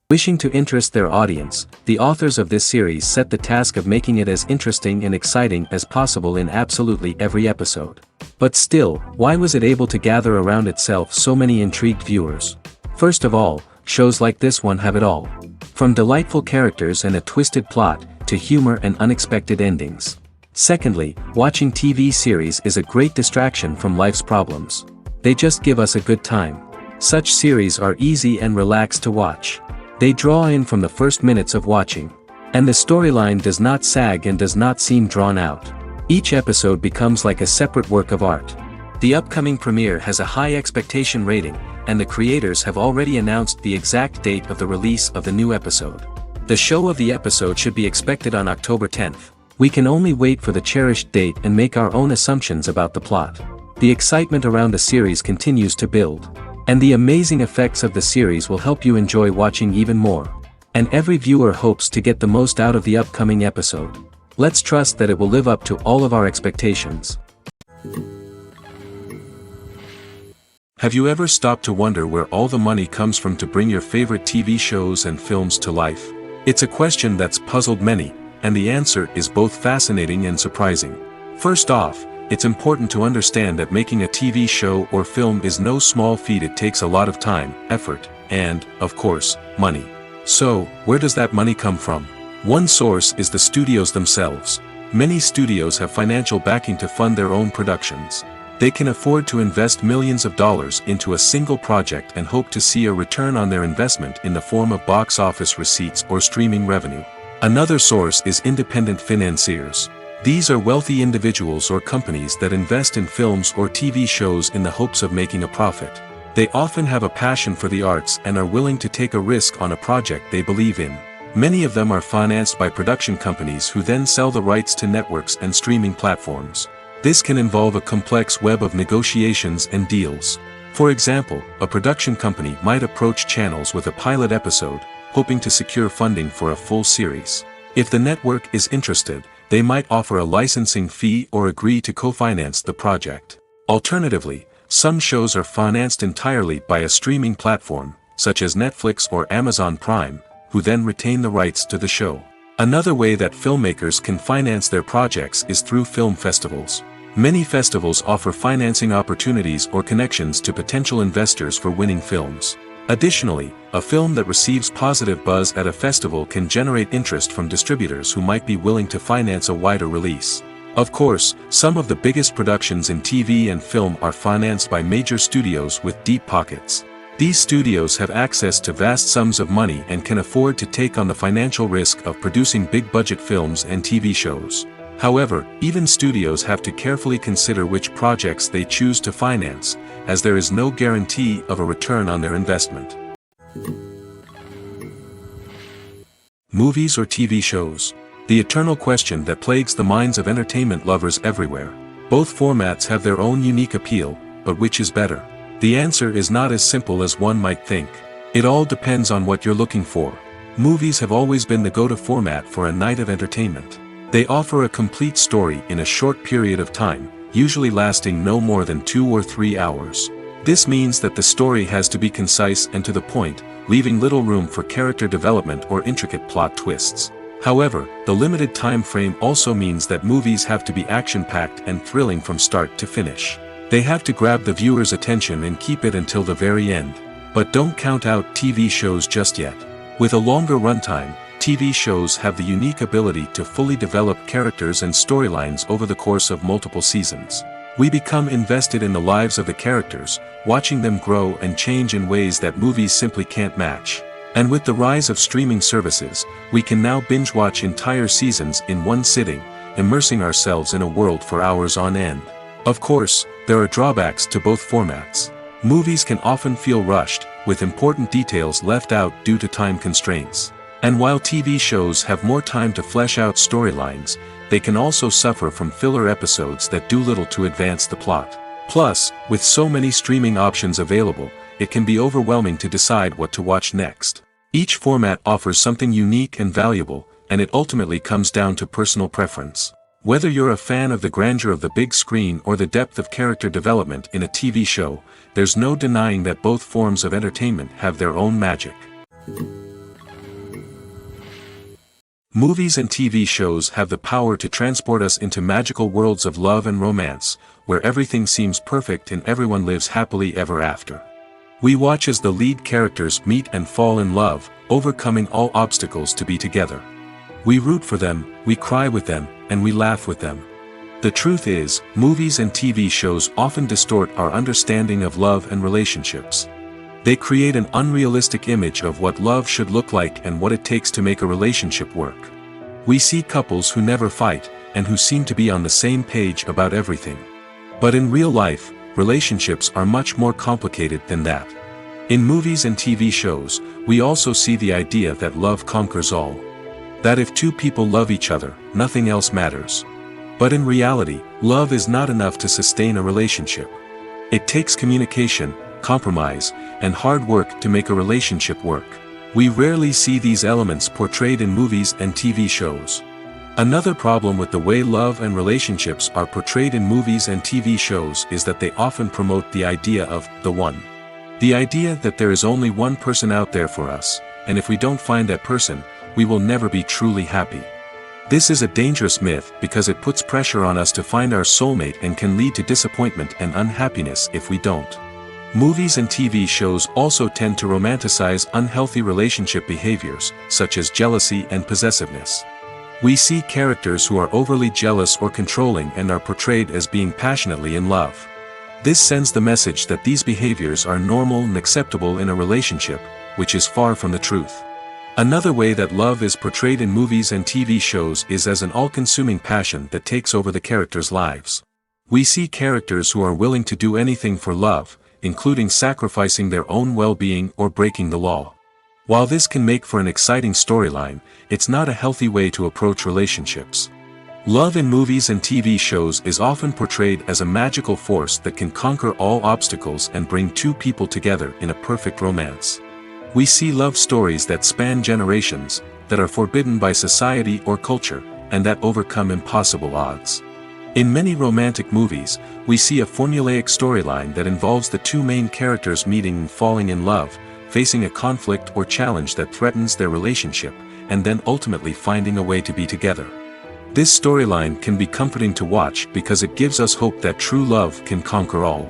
Wishing to interest their audience, the authors of this series set the task of making it as interesting and exciting as possible in absolutely every episode. But still, why was it able to gather around itself so many intrigued viewers? First of all, shows like this one have it all. From delightful characters and a twisted plot, to humor and unexpected endings. Secondly, watching TV series is a great distraction from life's problems. They just give us a good time. Such series are easy and relaxed to watch. They draw in from the first minutes of watching. And the storyline does not sag and does not seem drawn out. Each episode becomes like a separate work of art. The upcoming premiere has a high expectation rating, and the creators have already announced the exact date of the release of the new episode. The show of the episode should be expected on October 10th. We can only wait for the cherished date and make our own assumptions about the plot. The excitement around the series continues to build. And the amazing effects of the series will help you enjoy watching even more. And every viewer hopes to get the most out of the upcoming episode. Let's trust that it will live up to all of our expectations. Have you ever stopped to wonder where all the money comes from to bring your favorite TV shows and films to life? It's a question that's puzzled many, and the answer is both fascinating and surprising. First off, it's important to understand that making a TV show or film is no small feat. It takes a lot of time, effort, and, of course, money. So, where does that money come from? One source is the studios themselves. Many studios have financial backing to fund their own productions. They can afford to invest millions of dollars into a single project and hope to see a return on their investment in the form of box office receipts or streaming revenue. Another source is independent financiers. These are wealthy individuals or companies that invest in films or TV shows in the hopes of making a profit. They often have a passion for the arts and are willing to take a risk on a project they believe in. Many of them are financed by production companies who then sell the rights to networks and streaming platforms. This can involve a complex web of negotiations and deals. For example, a production company might approach channels with a pilot episode, hoping to secure funding for a full series. If the network is interested, they might offer a licensing fee or agree to co-finance the project. Alternatively, some shows are financed entirely by a streaming platform, such as Netflix or Amazon Prime, who then retain the rights to the show. Another way that filmmakers can finance their projects is through film festivals. Many festivals offer financing opportunities or connections to potential investors for winning films. Additionally, a film that receives positive buzz at a festival can generate interest from distributors who might be willing to finance a wider release. Of course, some of the biggest productions in TV and film are financed by major studios with deep pockets. These studios have access to vast sums of money and can afford to take on the financial risk of producing big-budget films and TV shows. However, even studios have to carefully consider which projects they choose to finance, as there is no guarantee of a return on their investment. Movies or TV shows? The eternal question that plagues the minds of entertainment lovers everywhere. Both formats have their own unique appeal, but which is better? The answer is not as simple as one might think. It all depends on what you're looking for. Movies have always been the go-to format for a night of entertainment. They offer a complete story in a short period of time, usually lasting no more than 2 or 3 hours. This means that the story has to be concise and to the point, leaving little room for character development or intricate plot twists. However, the limited time frame also means that movies have to be action-packed and thrilling from start to finish. They have to grab the viewer's attention and keep it until the very end. But don't count out TV shows just yet. With a longer runtime, TV shows have the unique ability to fully develop characters and storylines over the course of multiple seasons. We become invested in the lives of the characters, watching them grow and change in ways that movies simply can't match. And with the rise of streaming services, we can now binge-watch entire seasons in one sitting, immersing ourselves in a world for hours on end. Of course, there are drawbacks to both formats. Movies can often feel rushed, with important details left out due to time constraints. And while TV shows have more time to flesh out storylines, they can also suffer from filler episodes that do little to advance the plot. Plus, with so many streaming options available, it can be overwhelming to decide what to watch next. Each format offers something unique and valuable, and it ultimately comes down to personal preference. Whether you're a fan of the grandeur of the big screen or the depth of character development in a TV show, there's no denying that both forms of entertainment have their own magic. Movies and TV shows have the power to transport us into magical worlds of love and romance, where everything seems perfect and everyone lives happily ever after. We watch as the lead characters meet and fall in love, overcoming all obstacles to be together. We root for them, we cry with them, and we laugh with them. The truth is, movies and TV shows often distort our understanding of love and relationships. They create an unrealistic image of what love should look like and what it takes to make a relationship work. We see couples who never fight, and who seem to be on the same page about everything. But in real life, relationships are much more complicated than that. In movies and TV shows, we also see the idea that love conquers all. That if two people love each other, nothing else matters. But in reality, love is not enough to sustain a relationship. It takes communication, compromise, and hard work to make a relationship work. We rarely see these elements portrayed in movies and TV shows. Another problem with the way love and relationships are portrayed in movies and TV shows is that they often promote the idea of the one. The idea that there is only one person out there for us, and if we don't find that person, we will never be truly happy. This is a dangerous myth because it puts pressure on us to find our soulmate and can lead to disappointment and unhappiness if we don't. Movies and TV shows also tend to romanticize unhealthy relationship behaviors, such as jealousy and possessiveness. We see characters who are overly jealous or controlling and are portrayed as being passionately in love. This sends the message that these behaviors are normal and acceptable in a relationship, which is far from the truth. Another way that love is portrayed in movies and TV shows is as an all-consuming passion that takes over the characters' lives. We see characters who are willing to do anything for love, including sacrificing their own well-being or breaking the law. While this can make for an exciting storyline, it's not a healthy way to approach relationships. Love in movies and TV shows is often portrayed as a magical force that can conquer all obstacles and bring two people together in a perfect romance. We see love stories that span generations, that are forbidden by society or culture, and that overcome impossible odds. In many romantic movies, we see a formulaic storyline that involves the two main characters meeting and falling in love, facing a conflict or challenge that threatens their relationship, and then ultimately finding a way to be together. This storyline can be comforting to watch because it gives us hope that true love can conquer all.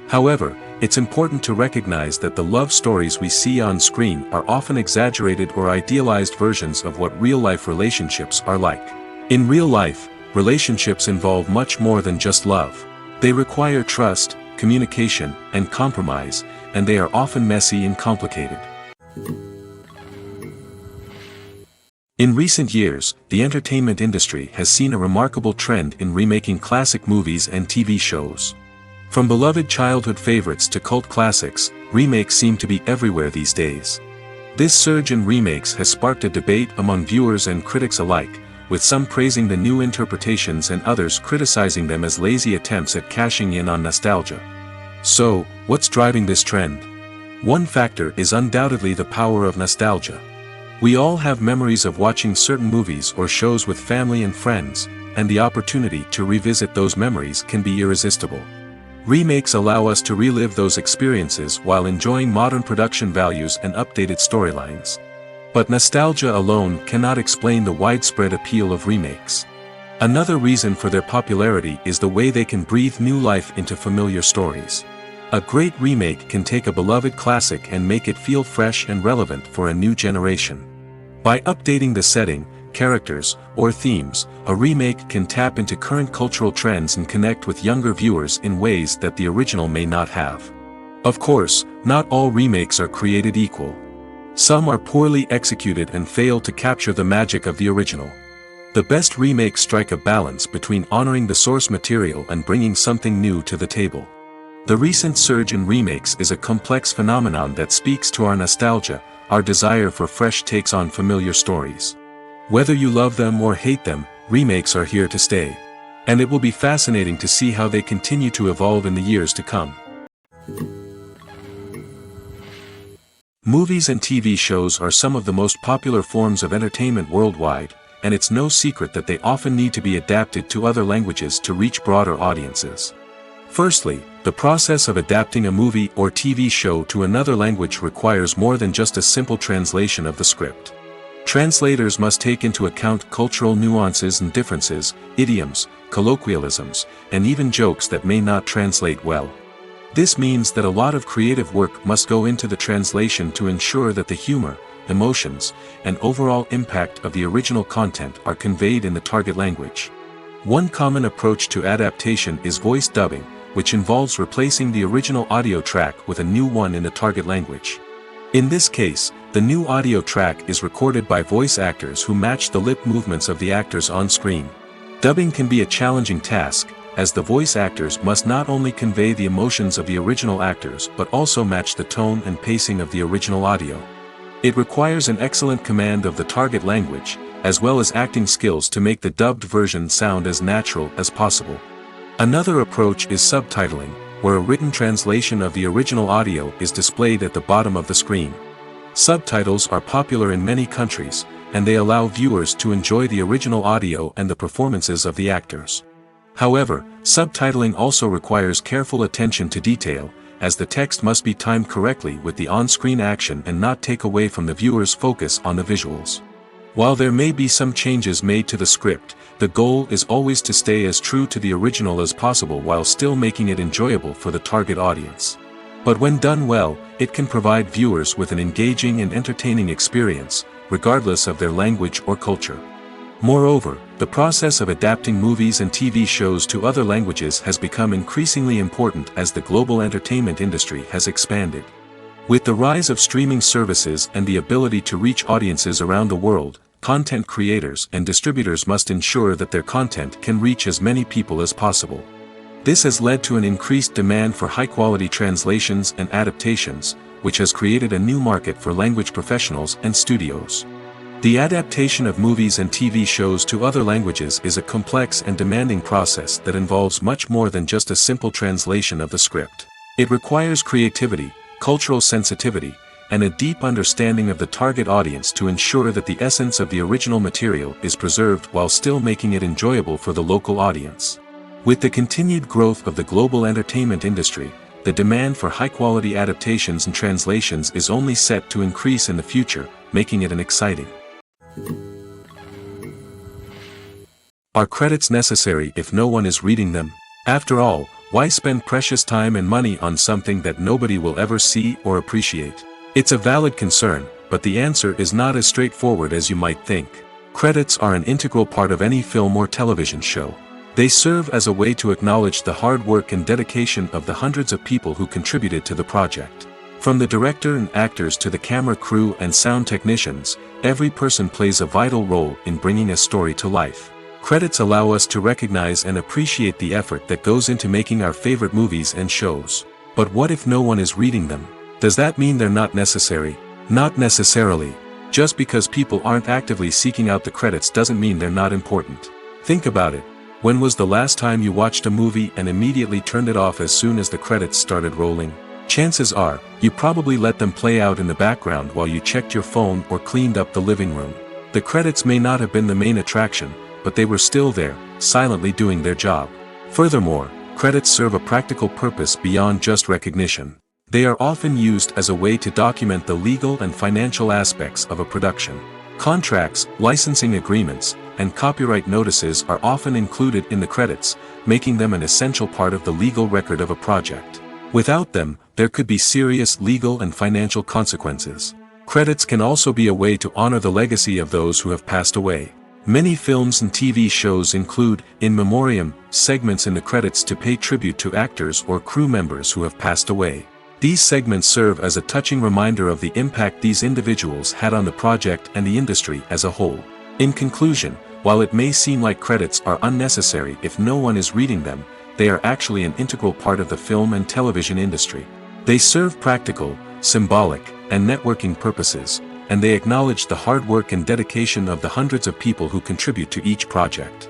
However, it's important to recognize that the love stories we see on screen are often exaggerated or idealized versions of what real-life relationships are like. In real life, relationships involve much more than just love. They require trust, communication, and compromise, and they are often messy and complicated. In recent years, the entertainment industry has seen a remarkable trend in remaking classic movies and TV shows. From beloved childhood favorites to cult classics, remakes seem to be everywhere these days. This surge in remakes has sparked a debate among viewers and critics alike, with some praising the new interpretations and others criticizing them as lazy attempts at cashing in on nostalgia. So, what's driving this trend? One factor is undoubtedly the power of nostalgia. We all have memories of watching certain movies or shows with family and friends, and the opportunity to revisit those memories can be irresistible. Remakes allow us to relive those experiences while enjoying modern production values and updated storylines. But nostalgia alone cannot explain the widespread appeal of remakes. Another reason for their popularity is the way they can breathe new life into familiar stories. A great remake can take a beloved classic and make it feel fresh and relevant for a new generation. By updating the setting, characters, or themes, a remake can tap into current cultural trends and connect with younger viewers in ways that the original may not have. Of course, not all remakes are created equal. Some are poorly executed and fail to capture the magic of the original. The best remakes strike a balance between honoring the source material and bringing something new to the table. The recent surge in remakes is a complex phenomenon that speaks to our nostalgia, our desire for fresh takes on familiar stories. Whether you love them or hate them, remakes are here to stay. And it will be fascinating to see how they continue to evolve in the years to come. Movies and TV shows are some of the most popular forms of entertainment worldwide, and it's no secret that they often need to be adapted to other languages to reach broader audiences. Firstly, the process of adapting a movie or TV show to another language requires more than just a simple translation of the script. Translators must take into account cultural nuances and differences, idioms, colloquialisms, and even jokes that may not translate well. This means that a lot of creative work must go into the translation to ensure that the humor, emotions, and overall impact of the original content are conveyed in the target language. One common approach to adaptation is voice dubbing, which involves replacing the original audio track with a new one in the target language. In this case, the new audio track is recorded by voice actors who match the lip movements of the actors on screen. Dubbing can be a challenging task, as the voice actors must not only convey the emotions of the original actors but also match the tone and pacing of the original audio. It requires an excellent command of the target language, as well as acting skills to make the dubbed version sound as natural as possible. Another approach is subtitling, where a written translation of the original audio is displayed at the bottom of the screen. Subtitles are popular in many countries, and they allow viewers to enjoy the original audio and the performances of the actors. However, subtitling also requires careful attention to detail, as the text must be timed correctly with the on-screen action and not take away from the viewer's focus on the visuals. While there may be some changes made to the script, the goal is always to stay as true to the original as possible while still making it enjoyable for the target audience. But when done well, it can provide viewers with an engaging and entertaining experience, regardless of their language or culture. Moreover, the process of adapting movies and TV shows to other languages has become increasingly important as the global entertainment industry has expanded. With the rise of streaming services and the ability to reach audiences around the world, content creators and distributors must ensure that their content can reach as many people as possible. This has led to an increased demand for high-quality translations and adaptations, which has created a new market for language professionals and studios. The adaptation of movies and TV shows to other languages is a complex and demanding process that involves much more than just a simple translation of the script. It requires creativity, cultural sensitivity, and a deep understanding of the target audience to ensure that the essence of the original material is preserved while still making it enjoyable for the local audience. With the continued growth of the global entertainment industry, the demand for high-quality adaptations and translations is only set to increase in the future, making it an exciting. Are credits necessary if no one is reading them? After all, why spend precious time and money on something that nobody will ever see or appreciate? It's a valid concern, but the answer is not as straightforward as you might think. Credits are an integral part of any film or television show. They serve as a way to acknowledge the hard work and dedication of the hundreds of people who contributed to the project. From the director and actors to the camera crew and sound technicians, every person plays a vital role in bringing a story to life. Credits allow us to recognize and appreciate the effort that goes into making our favorite movies and shows. But what if no one is reading them? Does that mean they're not necessary? Not necessarily. Just because people aren't actively seeking out the credits doesn't mean they're not important. Think about it. When was the last time you watched a movie and immediately turned it off as soon as the credits started rolling? Chances are, you probably let them play out in the background while you checked your phone or cleaned up the living room. The credits may not have been the main attraction, but they were still there, silently doing their job. Furthermore, credits serve a practical purpose beyond just recognition. They are often used as a way to document the legal and financial aspects of a production. Contracts, licensing agreements, and copyright notices are often included in the credits, making them an essential part of the legal record of a project. Without them, there could be serious legal and financial consequences. Credits can also be a way to honor the legacy of those who have passed away. Many films and TV shows include, in memoriam, segments in the credits to pay tribute to actors or crew members who have passed away. These segments serve as a touching reminder of the impact these individuals had on the project and the industry as a whole. In conclusion, while it may seem like credits are unnecessary if no one is reading them, they are actually an integral part of the film and television industry. They serve practical, symbolic, and networking purposes, and they acknowledge the hard work and dedication of the hundreds of people who contribute to each project.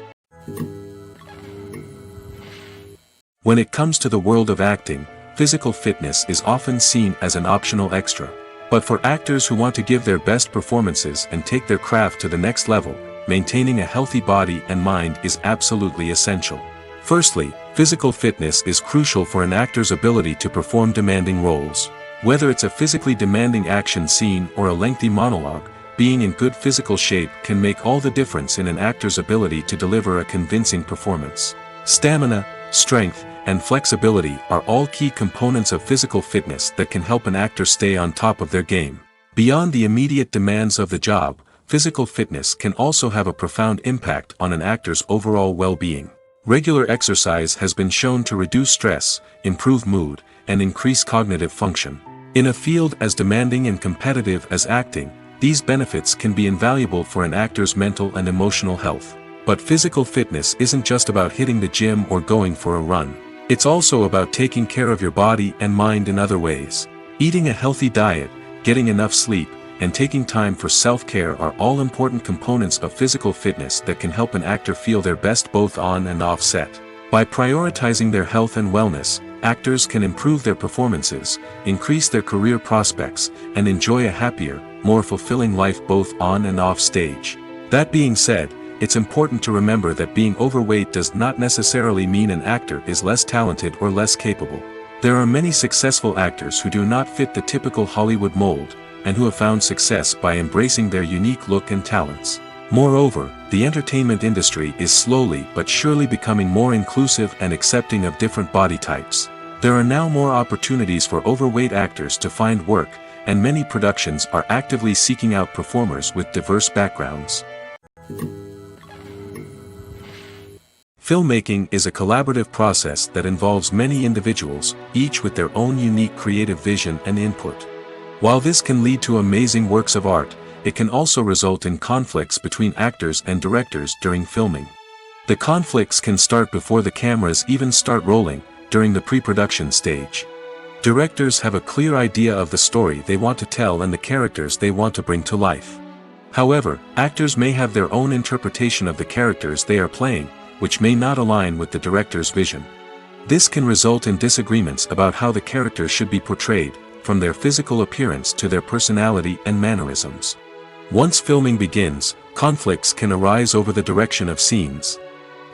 When it comes to the world of acting, physical fitness is often seen as an optional extra. But for actors who want to give their best performances and take their craft to the next level, maintaining a healthy body and mind is absolutely essential. Firstly, physical fitness is crucial for an actor's ability to perform demanding roles. Whether it's a physically demanding action scene or a lengthy monologue, being in good physical shape can make all the difference in an actor's ability to deliver a convincing performance. Stamina, strength, and flexibility are all key components of physical fitness that can help an actor stay on top of their game. Beyond the immediate demands of the job, physical fitness can also have a profound impact on an actor's overall well-being. Regular exercise has been shown to reduce stress, improve mood, and increase cognitive function. In a field as demanding and competitive as acting, these benefits can be invaluable for an actor's mental and emotional health. But physical fitness isn't just about hitting the gym or going for a run. It's also about taking care of your body and mind in other ways. Eating a healthy diet, getting enough sleep, and taking time for self-care are all important components of physical fitness that can help an actor feel their best both on and off set. By prioritizing their health and wellness, actors can improve their performances, increase their career prospects, and enjoy a happier, more fulfilling life both on and off stage. That being said, it's important to remember that being overweight does not necessarily mean an actor is less talented or less capable. There are many successful actors who do not fit the typical Hollywood mold, and who have found success by embracing their unique look and talents. Moreover, the entertainment industry is slowly but surely becoming more inclusive and accepting of different body types. There are now more opportunities for overweight actors to find work, and many productions are actively seeking out performers with diverse backgrounds. Filmmaking is a collaborative process that involves many individuals, each with their own unique creative vision and input. While this can lead to amazing works of art, it can also result in conflicts between actors and directors during filming. The conflicts can start before the cameras even start rolling, during the pre-production stage. Directors have a clear idea of the story they want to tell and the characters they want to bring to life. However, actors may have their own interpretation of the characters they are playing, which may not align with the director's vision. This can result in disagreements about how the characters should be portrayed, from their physical appearance to their personality and mannerisms. Once filming begins, conflicts can arise over the direction of scenes.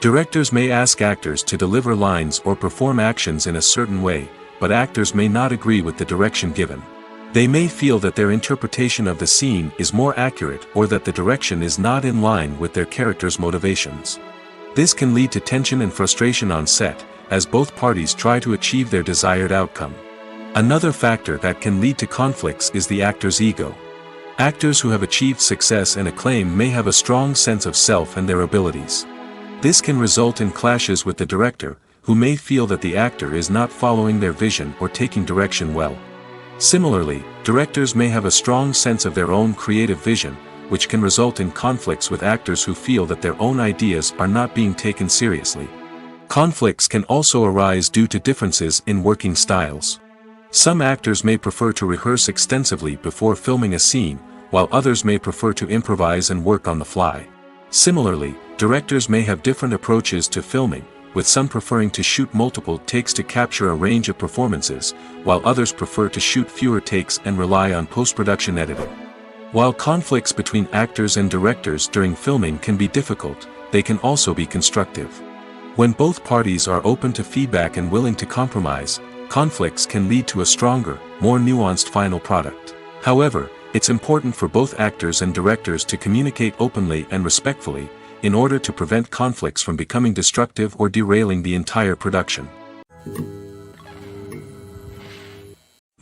Directors may ask actors to deliver lines or perform actions in a certain way, but actors may not agree with the direction given. They may feel that their interpretation of the scene is more accurate or that the direction is not in line with their character's motivations. This can lead to tension and frustration on set, as both parties try to achieve their desired outcome. Another factor that can lead to conflicts is the actor's ego. Actors who have achieved success and acclaim may have a strong sense of self and their abilities. This can result in clashes with the director, who may feel that the actor is not following their vision or taking direction well. Similarly, directors may have a strong sense of their own creative vision, which can result in conflicts with actors who feel that their own ideas are not being taken seriously. Conflicts can also arise due to differences in working styles. Some actors may prefer to rehearse extensively before filming a scene, while others may prefer to improvise and work on the fly. Similarly, directors may have different approaches to filming, with some preferring to shoot multiple takes to capture a range of performances, while others prefer to shoot fewer takes and rely on post-production editing. While conflicts between actors and directors during filming can be difficult, they can also be constructive. When both parties are open to feedback and willing to compromise, conflicts can lead to a stronger, more nuanced final product. However, it's important for both actors and directors to communicate openly and respectfully, in order to prevent conflicts from becoming destructive or derailing the entire production.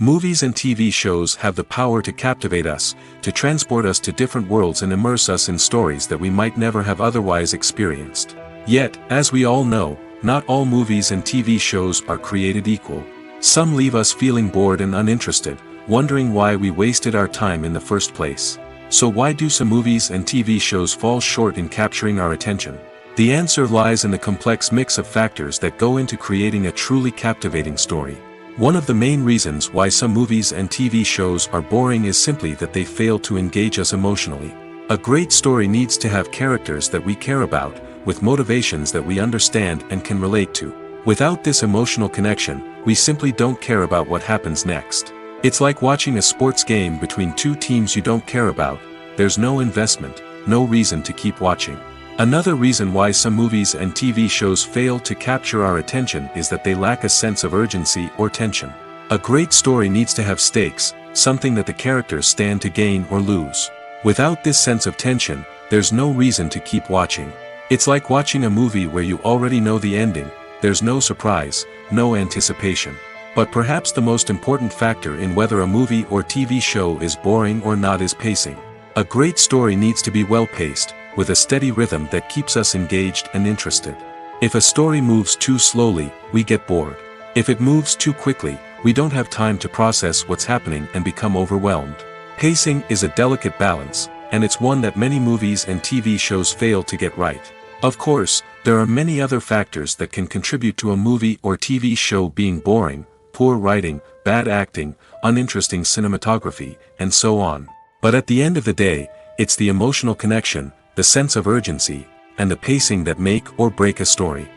Movies and TV shows have the power to captivate us, to transport us to different worlds and immerse us in stories that we might never have otherwise experienced. Yet, as we all know, not all movies and TV shows are created equal. Some leave us feeling bored and uninterested, wondering why we wasted our time in the first place. So why do some movies and TV shows fall short in capturing our attention? The answer lies in the complex mix of factors that go into creating a truly captivating story. One of the main reasons why some movies and TV shows are boring is simply that they fail to engage us emotionally. A great story needs to have characters that we care about, with motivations that we understand and can relate to. Without this emotional connection, we simply don't care about what happens next. It's like watching a sports game between two teams you don't care about. There's no investment, no reason to keep watching. Another reason why some movies and TV shows fail to capture our attention is that they lack a sense of urgency or tension. A great story needs to have stakes, something that the characters stand to gain or lose. Without this sense of tension, there's no reason to keep watching. It's like watching a movie where you already know the ending. There's no surprise, no anticipation. But perhaps the most important factor in whether a movie or TV show is boring or not is pacing. A great story needs to be well-paced, with a steady rhythm that keeps us engaged and interested. If a story moves too slowly, we get bored. If it moves too quickly, we don't have time to process what's happening and become overwhelmed. Pacing is a delicate balance, and it's one that many movies and TV shows fail to get right. Of course, there are many other factors that can contribute to a movie or TV show being boring: poor writing, bad acting, uninteresting cinematography, and so on. But at the end of the day, it's the emotional connection, the sense of urgency, and the pacing that make or break a story.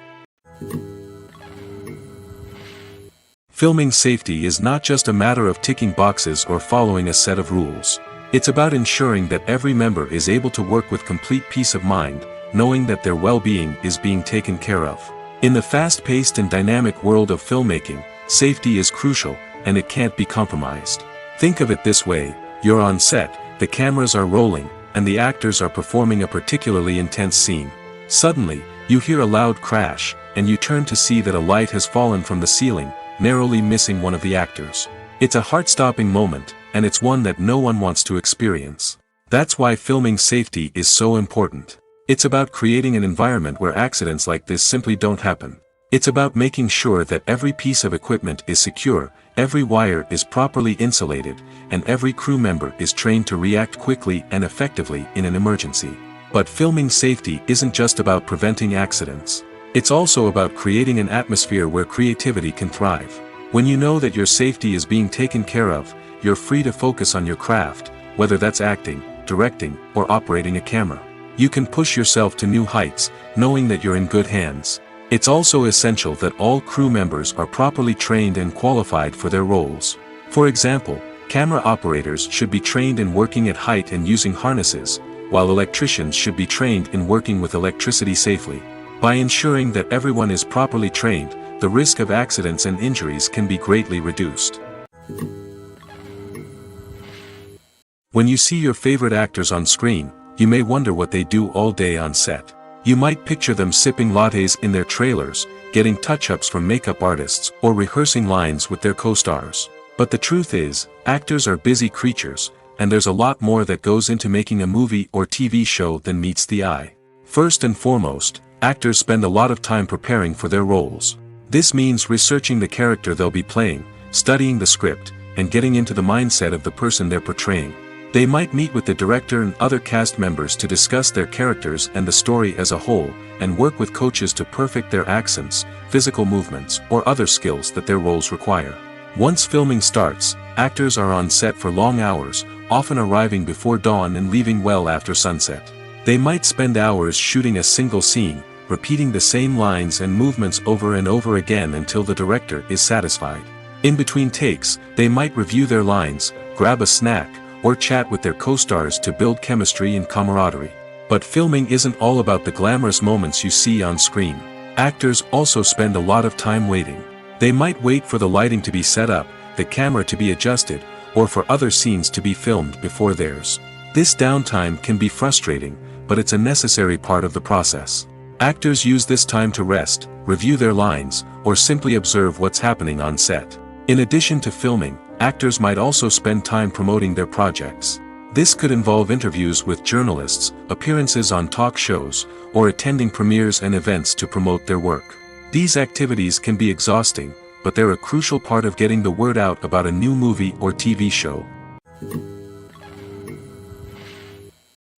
Filming safety is not just a matter of ticking boxes or following a set of rules. It's about ensuring that every member is able to work with complete peace of mind, knowing that their well-being is being taken care of. In the fast-paced and dynamic world of filmmaking, safety is crucial, and it can't be compromised. Think of it this way: you're on set, the cameras are rolling, and the actors are performing a particularly intense scene. Suddenly, you hear a loud crash, and you turn to see that a light has fallen from the ceiling, narrowly missing one of the actors. It's a heart-stopping moment, and it's one that no one wants to experience. That's why filming safety is so important. It's about creating an environment where accidents like this simply don't happen. It's about making sure that every piece of equipment is secure, every wire is properly insulated, and every crew member is trained to react quickly and effectively in an emergency. But filming safety isn't just about preventing accidents. It's also about creating an atmosphere where creativity can thrive. When you know that your safety is being taken care of, you're free to focus on your craft, whether that's acting, directing, or operating a camera. You can push yourself to new heights, knowing that you're in good hands. It's also essential that all crew members are properly trained and qualified for their roles. For example, camera operators should be trained in working at height and using harnesses, while electricians should be trained in working with electricity safely. By ensuring that everyone is properly trained, the risk of accidents and injuries can be greatly reduced. When you see your favorite actors on screen, you may wonder what they do all day on set. You might picture them sipping lattes in their trailers, getting touch-ups from makeup artists, or rehearsing lines with their co-stars. But the truth is, actors are busy creatures, and there's a lot more that goes into making a movie or TV show than meets the eye. First and foremost, actors spend a lot of time preparing for their roles. This means researching the character they'll be playing, studying the script, and getting into the mindset of the person they're portraying. They might meet with the director and other cast members to discuss their characters and the story as a whole, and work with coaches to perfect their accents, physical movements, or other skills that their roles require. Once filming starts, actors are on set for long hours, often arriving before dawn and leaving well after sunset. They might spend hours shooting a single scene, repeating the same lines and movements over and over again until the director is satisfied. In between takes, they might review their lines, grab a snack, or chat with their co-stars to build chemistry and camaraderie. But filming isn't all about the glamorous moments you see on screen. Actors also spend a lot of time waiting. They might wait for the lighting to be set up, the camera to be adjusted, or for other scenes to be filmed before theirs. This downtime can be frustrating, but it's a necessary part of the process. Actors use this time to rest, review their lines, or simply observe what's happening on set. In addition to filming, actors might also spend time promoting their projects. This could involve interviews with journalists, appearances on talk shows, or attending premieres and events to promote their work. These activities can be exhausting, but they're a crucial part of getting the word out about a new movie or TV show.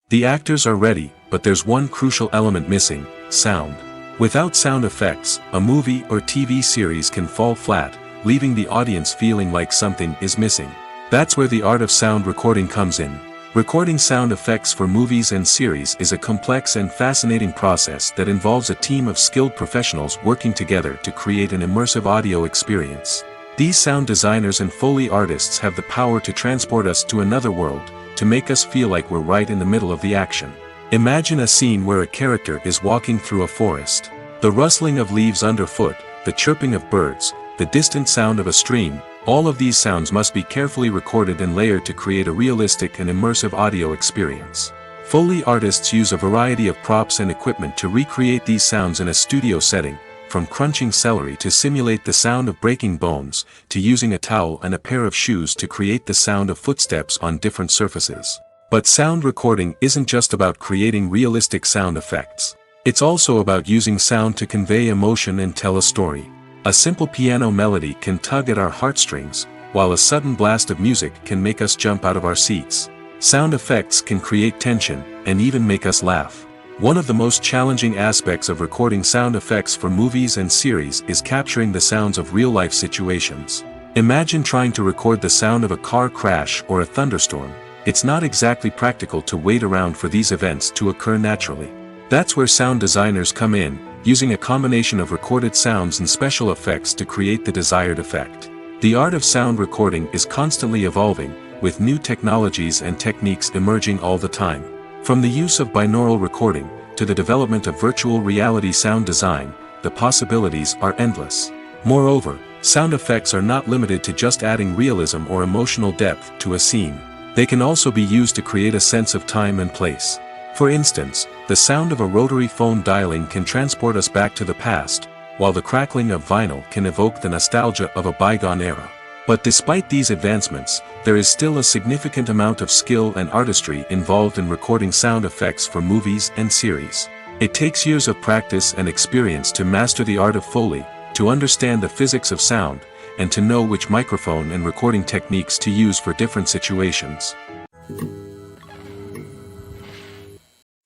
The actors are ready, but there's one crucial element missing: sound. Without sound effects, a movie or TV series can fall flat, leaving the audience feeling like something is missing. That's where the art of sound recording comes in. Recording sound effects for movies and series is a complex and fascinating process that involves a team of skilled professionals working together to create an immersive audio experience. These sound designers and Foley artists have the power to transport us to another world, to make us feel like we're right in the middle of the action. Imagine a scene where a character is walking through a forest. The rustling of leaves underfoot, the chirping of birds, the distant sound of a stream, all of these sounds must be carefully recorded and layered to create a realistic and immersive audio experience. Foley artists use a variety of props and equipment to recreate these sounds in a studio setting, from crunching celery to simulate the sound of breaking bones, to using a towel and a pair of shoes to create the sound of footsteps on different surfaces. But sound recording isn't just about creating realistic sound effects. It's also about using sound to convey emotion and tell a story. A simple piano melody can tug at our heartstrings, while a sudden blast of music can make us jump out of our seats. Sound effects can create tension, and even make us laugh. One of the most challenging aspects of recording sound effects for movies and series is capturing the sounds of real-life situations. Imagine trying to record the sound of a car crash or a thunderstorm. It's not exactly practical to wait around for these events to occur naturally. That's where sound designers come in, using a combination of recorded sounds and special effects to create the desired effect. The art of sound recording is constantly evolving, with new technologies and techniques emerging all the time. From the use of binaural recording, to the development of virtual reality sound design, the possibilities are endless. Moreover, sound effects are not limited to just adding realism or emotional depth to a scene. They can also be used to create a sense of time and place. For instance, the sound of a rotary phone dialing can transport us back to the past, while the crackling of vinyl can evoke the nostalgia of a bygone era. But despite these advancements, there is still a significant amount of skill and artistry involved in recording sound effects for movies and series. It takes years of practice and experience to master the art of Foley, to understand the physics of sound, and to know which microphone and recording techniques to use for different situations.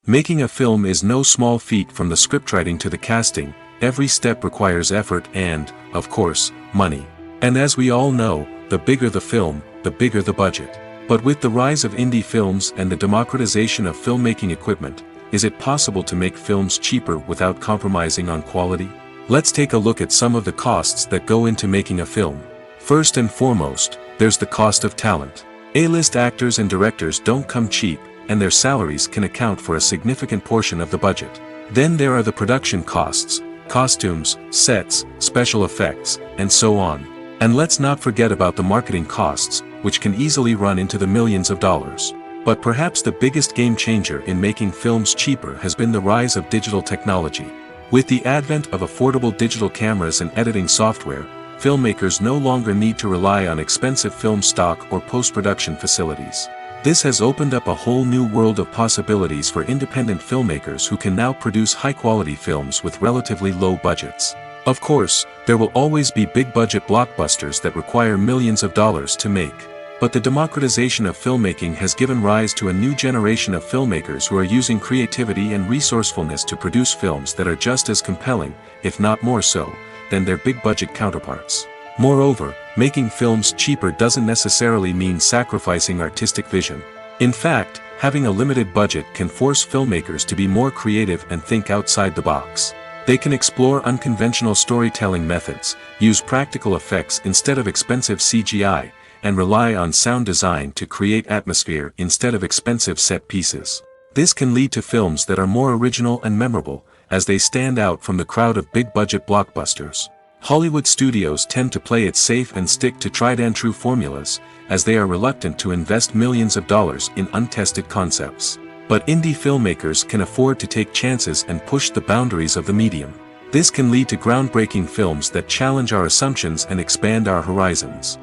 Making a film is no small feat. From the scriptwriting to the casting, every step requires effort and, of course, money. And as we all know, the bigger the film, the bigger the budget. But with the rise of indie films and the democratization of filmmaking equipment, is it possible to make films cheaper without compromising on quality? Let's take a look at some of the costs that go into making a film. First and foremost, there's the cost of talent. A-list actors and directors don't come cheap, and their salaries can account for a significant portion of the budget. Then there are the production costs, costumes, sets, special effects, and so on. And let's not forget about the marketing costs, which can easily run into the millions of dollars. But perhaps the biggest game changer in making films cheaper has been the rise of digital technology. With the advent of affordable digital cameras and editing software, filmmakers no longer need to rely on expensive film stock or post-production facilities. This has opened up a whole new world of possibilities for independent filmmakers who can now produce high-quality films with relatively low budgets. Of course, there will always be big-budget blockbusters that require millions of dollars to make. But the democratization of filmmaking has given rise to a new generation of filmmakers who are using creativity and resourcefulness to produce films that are just as compelling, if not more so, than their big-budget counterparts. Moreover, making films cheaper doesn't necessarily mean sacrificing artistic vision. In fact, having a limited budget can force filmmakers to be more creative and think outside the box. They can explore unconventional storytelling methods, use practical effects instead of expensive CGI, and rely on sound design to create atmosphere instead of expensive set pieces. This can lead to films that are more original and memorable, as they stand out from the crowd of big-budget blockbusters. Hollywood studios tend to play it safe and stick to tried-and-true formulas, as they are reluctant to invest millions of dollars in untested concepts. But indie filmmakers can afford to take chances and push the boundaries of the medium. This can lead to groundbreaking films that challenge our assumptions and expand our horizons.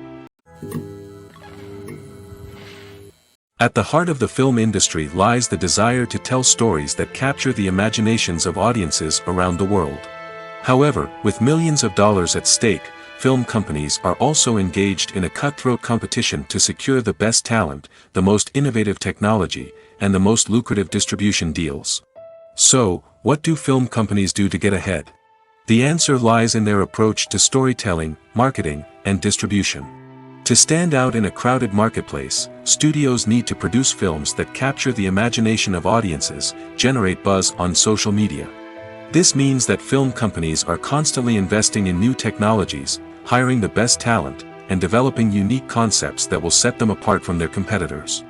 At the heart of the film industry lies the desire to tell stories that capture the imaginations of audiences around the world. However, with millions of dollars at stake, film companies are also engaged in a cutthroat competition to secure the best talent, the most innovative technology, and the most lucrative distribution deals. So, what do film companies do to get ahead? The answer lies in their approach to storytelling, marketing, and distribution. To stand out in a crowded marketplace, studios need to produce films that capture the imagination of audiences, generate buzz on social media. This means that film companies are constantly investing in new technologies, hiring the best talent, and developing unique concepts that will set them apart from their competitors.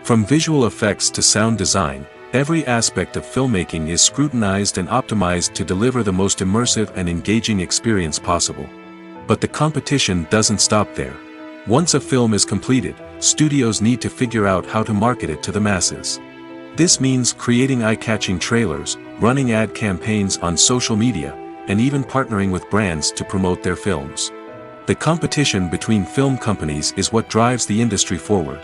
From visual effects to sound design, every aspect of filmmaking is scrutinized and optimized to deliver the most immersive and engaging experience possible. But the competition doesn't stop there. Once a film is completed, studios need to figure out how to market it to the masses. This means creating eye-catching trailers, running ad campaigns on social media, and even partnering with brands to promote their films. The competition between film companies is what drives the industry forward.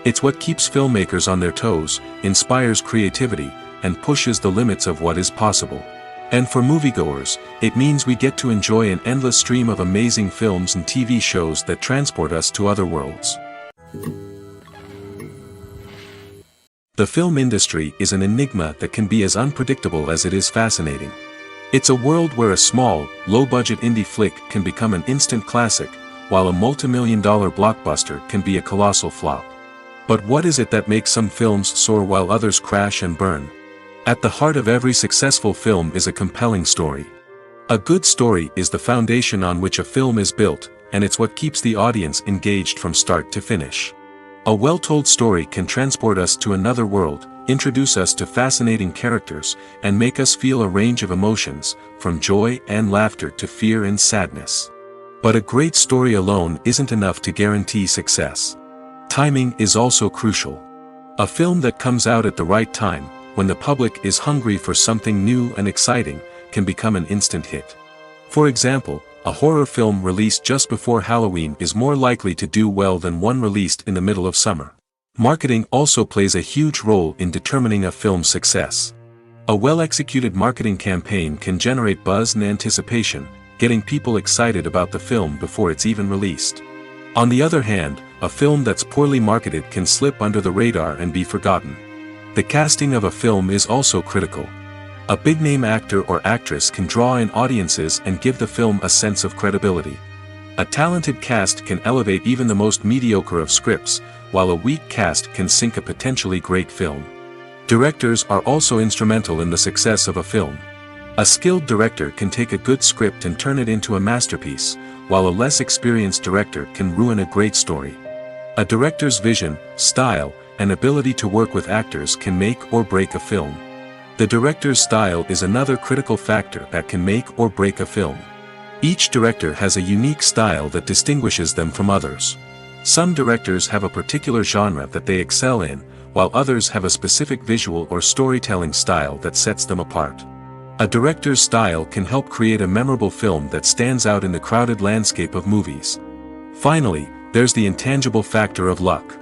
It's what keeps filmmakers on their toes, inspires creativity, and pushes the limits of what is possible. And for moviegoers, it means we get to enjoy an endless stream of amazing films and TV shows that transport us to other worlds. The film industry is an enigma that can be as unpredictable as it is fascinating. It's a world where a small, low-budget indie flick can become an instant classic, while a multi-million-dollar blockbuster can be a colossal flop. But what is it that makes some films soar while others crash and burn? At the heart of every successful film is a compelling story. A good story is the foundation on which a film is built, and it's what keeps the audience engaged from start to finish. A well-told story can transport us to another world, introduce us to fascinating characters, and make us feel a range of emotions, from joy and laughter to fear and sadness. But a great story alone isn't enough to guarantee success. Timing is also crucial. A film that comes out at the right time, when the public is hungry for something new and exciting, can become an instant hit. For example, a horror film released just before Halloween is more likely to do well than one released in the middle of summer. Marketing also plays a huge role in determining a film's success. A well-executed marketing campaign can generate buzz and anticipation, getting people excited about the film before it's even released. On the other hand, a film that's poorly marketed can slip under the radar and be forgotten. The casting of a film is also critical. A big-name actor or actress can draw in audiences and give the film a sense of credibility. A talented cast can elevate even the most mediocre of scripts, while a weak cast can sink a potentially great film. Directors are also instrumental in the success of a film. A skilled director can take a good script and turn it into a masterpiece, while a less experienced director can ruin a great story. A director's vision, style, and ability to work with actors can make or break a film. The director's style is another critical factor that can make or break a film. Each director has a unique style that distinguishes them from others. Some directors have a particular genre that they excel in, while others have a specific visual or storytelling style that sets them apart. A director's style can help create a memorable film that stands out in the crowded landscape of movies. Finally, there's the intangible factor of luck.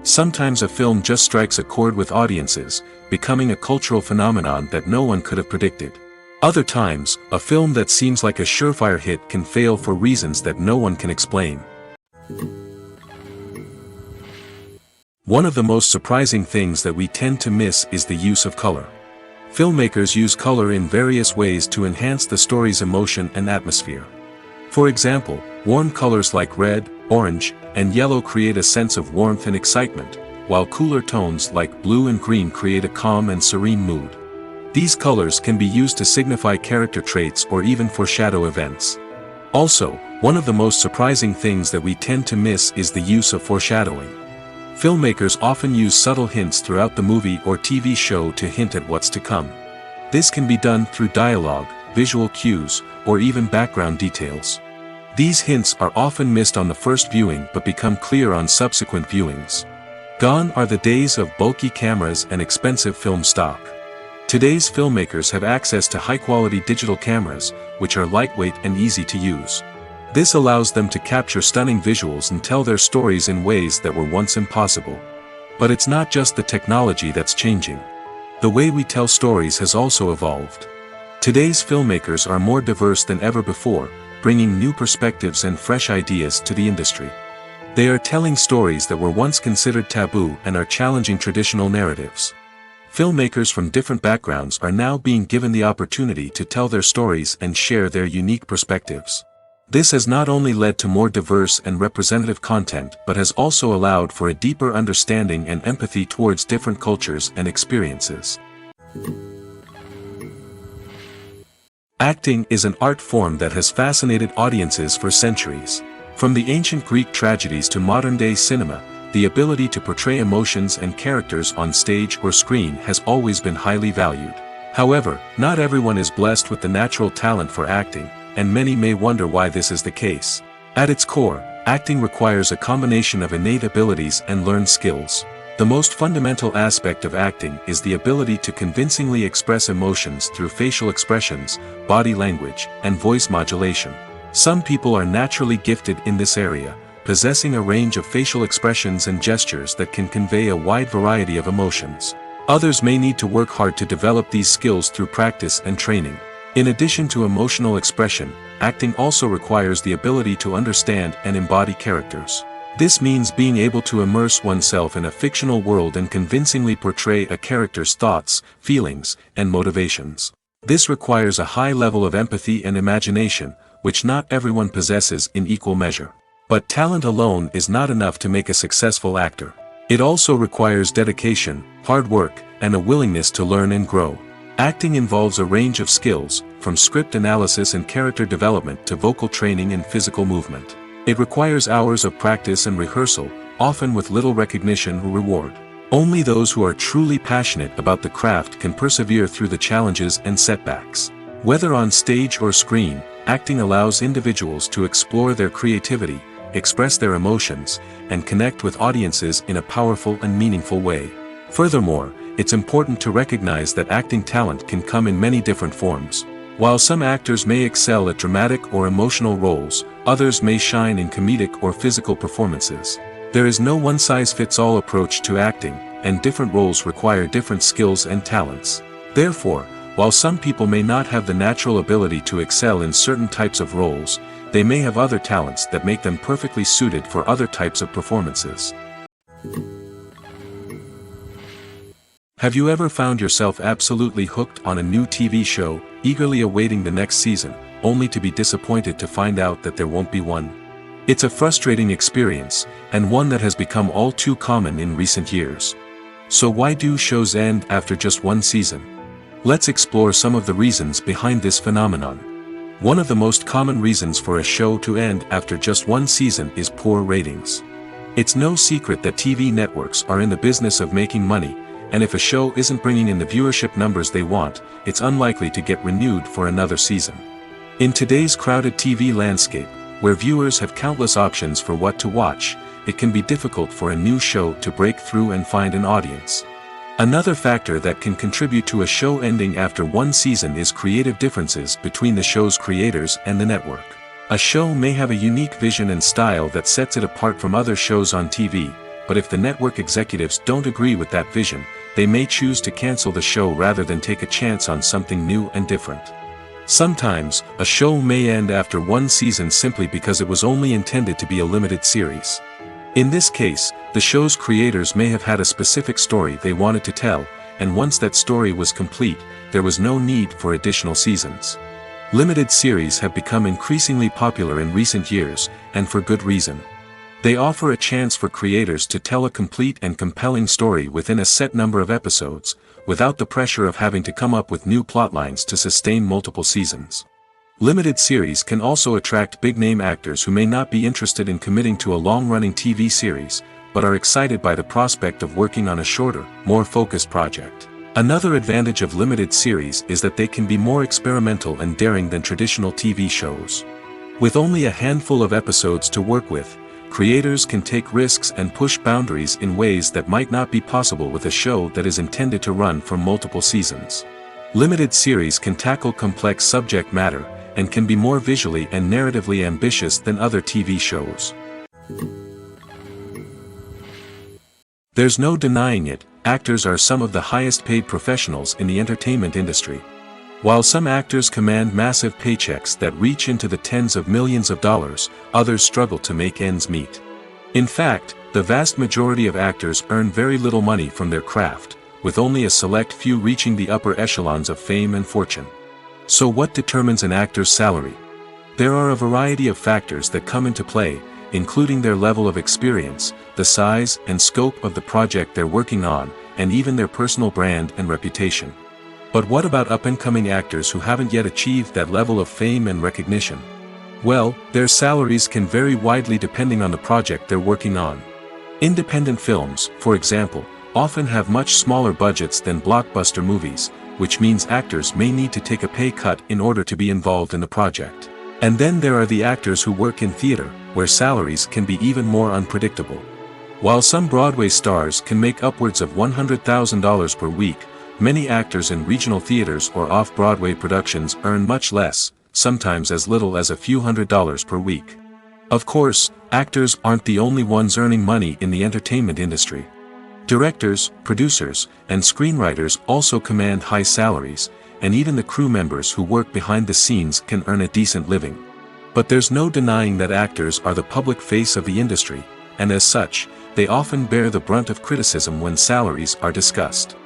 Sometimes a film just strikes a chord with audiences, becoming a cultural phenomenon that no one could have predicted. Other times, a film that seems like a surefire hit can fail for reasons that no one can explain. One of the most surprising things that we tend to miss is the use of color. Filmmakers use color in various ways to enhance the story's emotion and atmosphere. For example, warm colors like red, orange, and yellow create a sense of warmth and excitement, while cooler tones like blue and green create a calm and serene mood. These colors can be used to signify character traits or even foreshadow events. Also, one of the most surprising things that we tend to miss is the use of foreshadowing. Filmmakers often use subtle hints throughout the movie or TV show to hint at what's to come. This can be done through dialogue, visual cues, or even background details. These hints are often missed on the first viewing but become clear on subsequent viewings. Gone are the days of bulky cameras and expensive film stock. Today's filmmakers have access to high-quality digital cameras, which are lightweight and easy to use. This allows them to capture stunning visuals and tell their stories in ways that were once impossible. But it's not just the technology that's changing. The way we tell stories has also evolved. Today's filmmakers are more diverse than ever before, bringing new perspectives and fresh ideas to the industry. They are telling stories that were once considered taboo and are challenging traditional narratives. Filmmakers from different backgrounds are now being given the opportunity to tell their stories and share their unique perspectives. This has not only led to more diverse and representative content but has also allowed for a deeper understanding and empathy towards different cultures and experiences. Acting is an art form that has fascinated audiences for centuries. From the ancient Greek tragedies to modern-day cinema, the ability to portray emotions and characters on stage or screen has always been highly valued. However, not everyone is blessed with the natural talent for acting, and many may wonder why this is the case. At its core, acting requires a combination of innate abilities and learned skills. The most fundamental aspect of acting is the ability to convincingly express emotions through facial expressions, body language, and voice modulation. Some people are naturally gifted in this area, possessing a range of facial expressions and gestures that can convey a wide variety of emotions. Others may need to work hard to develop these skills through practice and training. In addition to emotional expression, acting also requires the ability to understand and embody characters. This means being able to immerse oneself in a fictional world and convincingly portray a character's thoughts, feelings, and motivations. This requires a high level of empathy and imagination, which not everyone possesses in equal measure. But talent alone is not enough to make a successful actor. It also requires dedication, hard work, and a willingness to learn and grow. Acting involves a range of skills, from script analysis and character development to vocal training and physical movement. It requires hours of practice and rehearsal, often with little recognition or reward. Only those who are truly passionate about the craft can persevere through the challenges and setbacks. Whether on stage or screen, acting allows individuals to explore their creativity, express their emotions, and connect with audiences in a powerful and meaningful way. Furthermore, it's important to recognize that acting talent can come in many different forms. While some actors may excel at dramatic or emotional roles, others may shine in comedic or physical performances. There is no one-size-fits-all approach to acting, and different roles require different skills and talents. Therefore, while some people may not have the natural ability to excel in certain types of roles, they may have other talents that make them perfectly suited for other types of performances. Have you ever found yourself absolutely hooked on a new TV show, eagerly awaiting the next season, only to be disappointed to find out that there won't be one? It's a frustrating experience, and one that has become all too common in recent years. So why do shows end after just one season? Let's explore some of the reasons behind this phenomenon. One of the most common reasons for a show to end after just one season is poor ratings. It's no secret that TV networks are in the business of making money, and if a show isn't bringing in the viewership numbers they want, it's unlikely to get renewed for another season. In today's crowded TV landscape, where viewers have countless options for what to watch, it can be difficult for a new show to break through and find an audience. Another factor that can contribute to a show ending after one season is creative differences between the show's creators and the network. A show may have a unique vision and style that sets it apart from other shows on TV, but if the network executives don't agree with that vision, they may choose to cancel the show rather than take a chance on something new and different. Sometimes, a show may end after one season simply because it was only intended to be a limited series. In this case, the show's creators may have had a specific story they wanted to tell, and once that story was complete, there was no need for additional seasons. Limited series have become increasingly popular in recent years, and for good reason. They offer a chance for creators to tell a complete and compelling story within a set number of episodes, without the pressure of having to come up with new plotlines to sustain multiple seasons. Limited series can also attract big-name actors who may not be interested in committing to a long-running TV series, but are excited by the prospect of working on a shorter, more focused project. Another advantage of limited series is that they can be more experimental and daring than traditional TV shows. With only a handful of episodes to work with, creators can take risks and push boundaries in ways that might not be possible with a show that is intended to run for multiple seasons. Limited series can tackle complex subject matter, and can be more visually and narratively ambitious than other TV shows. There's no denying it, actors are some of the highest paid professionals in the entertainment industry. While some actors command massive paychecks that reach into the tens of millions of dollars, others struggle to make ends meet. In fact, the vast majority of actors earn very little money from their craft, with only a select few reaching the upper echelons of fame and fortune. So what determines an actor's salary? There are a variety of factors that come into play, including their level of experience, the size and scope of the project they're working on, and even their personal brand and reputation. But what about up-and-coming actors who haven't yet achieved that level of fame and recognition? Well, their salaries can vary widely depending on the project they're working on. Independent films, for example, often have much smaller budgets than blockbuster movies, which means actors may need to take a pay cut in order to be involved in the project. And then there are the actors who work in theater, where salaries can be even more unpredictable. While some Broadway stars can make upwards of $100,000 per week, many actors in regional theaters or off-Broadway productions earn much less, sometimes as little as a few $100s per week. Of course, actors aren't the only ones earning money in the entertainment industry. Directors, producers, and screenwriters also command high salaries, and even the crew members who work behind the scenes can earn a decent living. But there's no denying that actors are the public face of the industry, and as such, they often bear the brunt of criticism when salaries are discussed.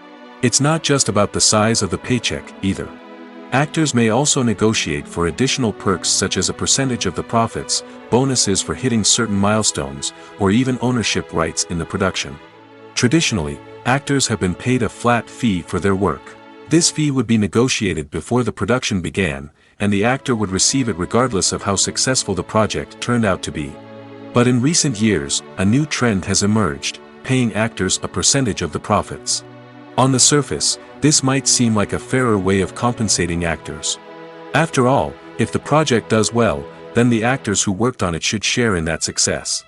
It's not just about the size of the paycheck, either. Actors may also negotiate for additional perks such as a percentage of the profits, bonuses for hitting certain milestones, or even ownership rights in the production. Traditionally, actors have been paid a flat fee for their work. This fee would be negotiated before the production began, and the actor would receive it regardless of how successful the project turned out to be. But in recent years, a new trend has emerged, paying actors a percentage of the profits. On the surface, this might seem like a fairer way of compensating actors. After all, if the project does well, then the actors who worked on it should share in that success.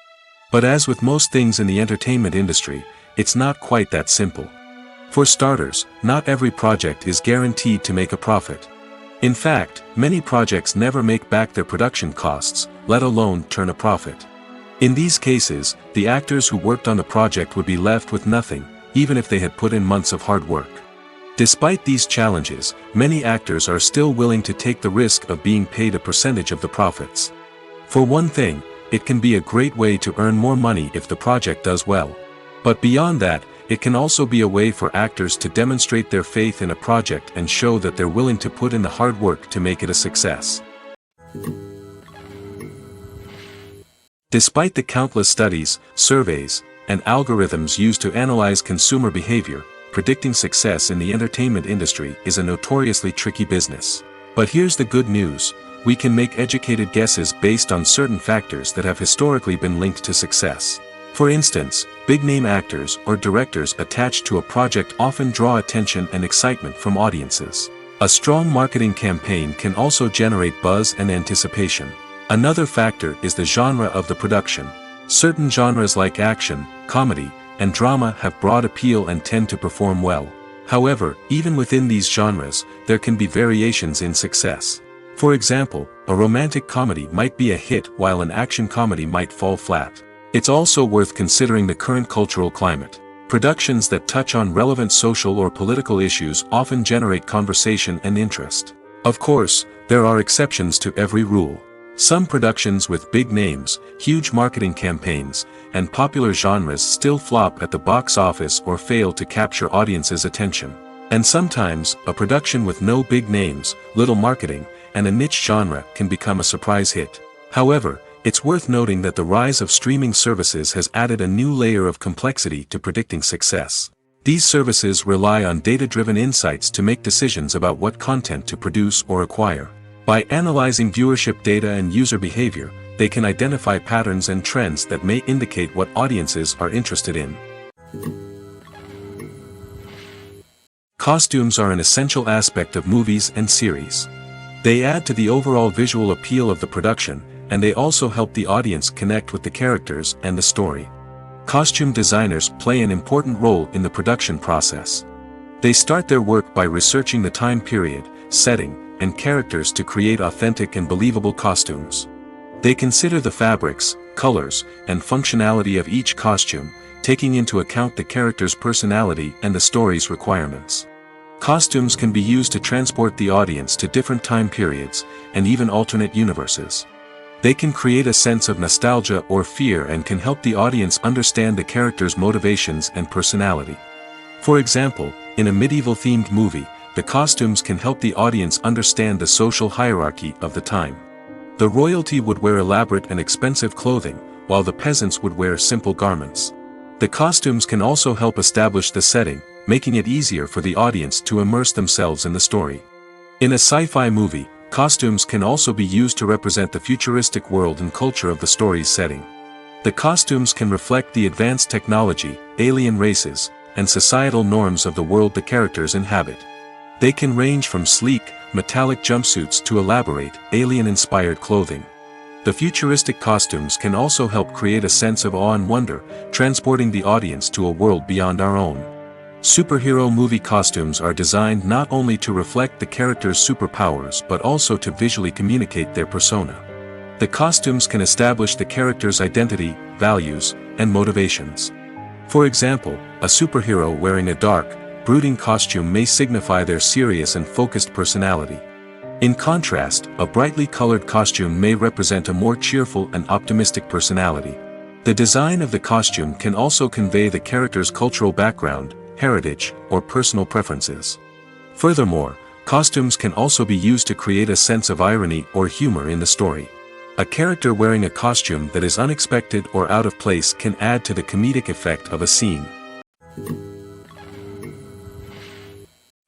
But as with most things in the entertainment industry, it's not quite that simple. For starters, not every project is guaranteed to make a profit. In fact, many projects never make back their production costs, let alone turn a profit. In these cases, the actors who worked on the project would be left with nothing, even if they had put in months of hard work. Despite these challenges, many actors are still willing to take the risk of being paid a percentage of the profits. For one thing, it can be a great way to earn more money if the project does well. But beyond that, it can also be a way for actors to demonstrate their faith in a project and show that they're willing to put in the hard work to make it a success. Despite the countless studies, surveys, and algorithms used to analyze consumer behavior, predicting success in the entertainment industry is a notoriously tricky business. But here's the good news: we can make educated guesses based on certain factors that have historically been linked to success. For instance, big-name actors or directors attached to a project often draw attention and excitement from audiences. A strong marketing campaign can also generate buzz and anticipation. Another factor is the genre of the production. Certain genres like action, comedy, and drama have broad appeal and tend to perform well. However, even within these genres, there can be variations in success. For example, a romantic comedy might be a hit while an action comedy might fall flat. It's also worth considering the current cultural climate. Productions that touch on relevant social or political issues often generate conversation and interest. Of course, there are exceptions to every rule. Some productions with big names, huge marketing campaigns, and popular genres still flop at the box office or fail to capture audiences' attention. And sometimes, a production with no big names, little marketing, and a niche genre can become a surprise hit. However, it's worth noting that the rise of streaming services has added a new layer of complexity to predicting success. These services rely on data-driven insights to make decisions about what content to produce or acquire. By analyzing viewership data and user behavior, they can identify patterns and trends that may indicate what audiences are interested in. Costumes are an essential aspect of movies and series. They add to the overall visual appeal of the production, and they also help the audience connect with the characters and the story. Costume designers play an important role in the production process. They start their work by researching the time period, setting, and characters to create authentic and believable costumes. They consider the fabrics, colors, and functionality of each costume, taking into account the character's personality and the story's requirements. Costumes can be used to transport the audience to different time periods, and even alternate universes. They can create a sense of nostalgia or fear and can help the audience understand the character's motivations and personality. For example, in a medieval-themed movie, the costumes can help the audience understand the social hierarchy of the time. The royalty would wear elaborate and expensive clothing, while the peasants would wear simple garments. The costumes can also help establish the setting, making it easier for the audience to immerse themselves in the story. In a sci-fi movie, costumes can also be used to represent the futuristic world and culture of the story's setting. The costumes can reflect the advanced technology, alien races, and societal norms of the world the characters inhabit. They can range from sleek, metallic jumpsuits to elaborate, alien-inspired clothing. The futuristic costumes can also help create a sense of awe and wonder, transporting the audience to a world beyond our own. Superhero movie costumes are designed not only to reflect the character's superpowers but also to visually communicate their persona. The costumes can establish the character's identity, values, and motivations. For example, a superhero wearing a dark, brooding costume may signify their serious and focused personality. In contrast, a brightly colored costume may represent a more cheerful and optimistic personality. The design of the costume can also convey the character's cultural background, heritage, or personal preferences. Furthermore, costumes can also be used to create a sense of irony or humor in the story. A character wearing a costume that is unexpected or out of place can add to the comedic effect of a scene.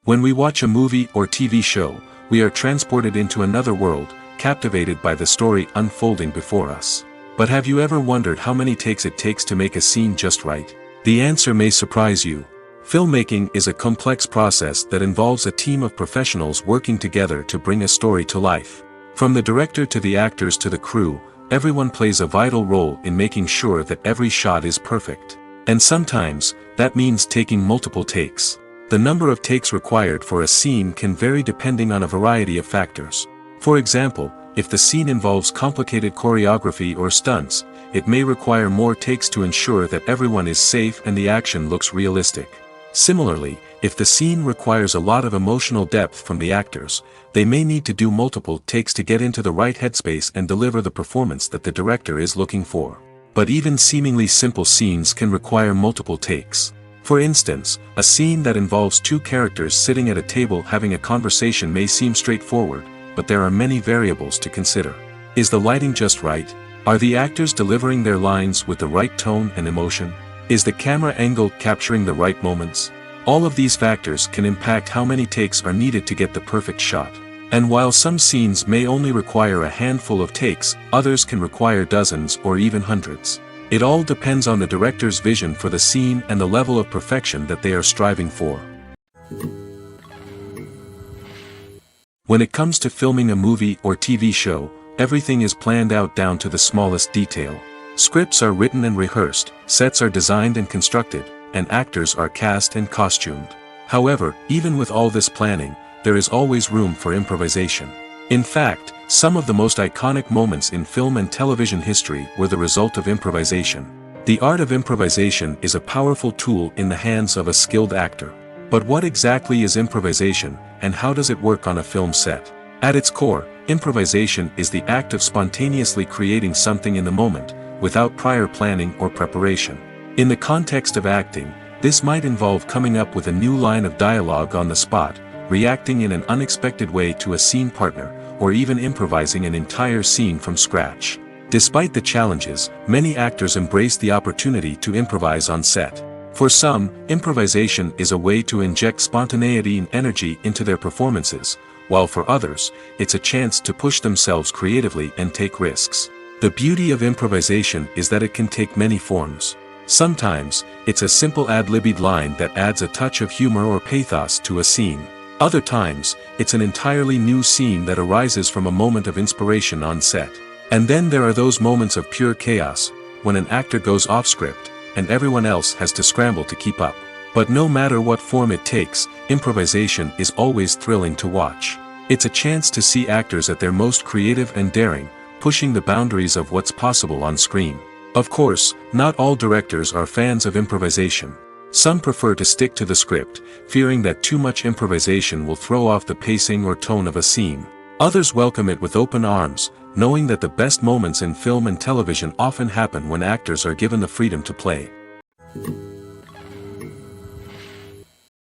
When we watch a movie or TV show, we are transported into another world, captivated by the story unfolding before us. But have you ever wondered how many takes it takes to make a scene just right? The answer may surprise you. Filmmaking is a complex process that involves a team of professionals working together to bring a story to life. From the director to the actors to the crew, everyone plays a vital role in making sure that every shot is perfect. And sometimes, that means taking multiple takes. The number of takes required for a scene can vary depending on a variety of factors. For example, if the scene involves complicated choreography or stunts, it may require more takes to ensure that everyone is safe and the action looks realistic. Similarly, if the scene requires a lot of emotional depth from the actors, they may need to do multiple takes to get into the right headspace and deliver the performance that the director is looking for. But even seemingly simple scenes can require multiple takes. For instance, a scene that involves two characters sitting at a table having a conversation may seem straightforward, but there are many variables to consider. Is the lighting just right? Are the actors delivering their lines with the right tone and emotion? Is the camera angle capturing the right moments? All of these factors can impact how many takes are needed to get the perfect shot. And while some scenes may only require a handful of takes, others can require dozens or even hundreds. It all depends on the director's vision for the scene and the level of perfection that they are striving for. When it comes to filming a movie or TV show, everything is planned out down to the smallest detail. Scripts are written and rehearsed, sets are designed and constructed, and actors are cast and costumed. However, even with all this planning, there is always room for improvisation. In fact, some of the most iconic moments in film and television history were the result of improvisation. The art of improvisation is a powerful tool in the hands of a skilled actor. But what exactly is improvisation, and how does it work on a film set? At its core, improvisation is the act of spontaneously creating something in the moment, without prior planning or preparation. In the context of acting, this might involve coming up with a new line of dialogue on the spot, reacting in an unexpected way to a scene partner, or even improvising an entire scene from scratch. Despite the challenges, many actors embrace the opportunity to improvise on set. For some, improvisation is a way to inject spontaneity and energy into their performances, while for others, it's a chance to push themselves creatively and take risks. The beauty of improvisation is that it can take many forms. Sometimes, it's a simple ad-libbed line that adds a touch of humor or pathos to a scene. Other times, it's an entirely new scene that arises from a moment of inspiration on set. And then there are those moments of pure chaos, when an actor goes off script, and everyone else has to scramble to keep up. But no matter what form it takes, improvisation is always thrilling to watch. It's a chance to see actors at their most creative and daring, pushing the boundaries of what's possible on screen. Of course, not all directors are fans of improvisation. Some prefer to stick to the script, fearing that too much improvisation will throw off the pacing or tone of a scene. Others welcome it with open arms, knowing that the best moments in film and television often happen when actors are given the freedom to play.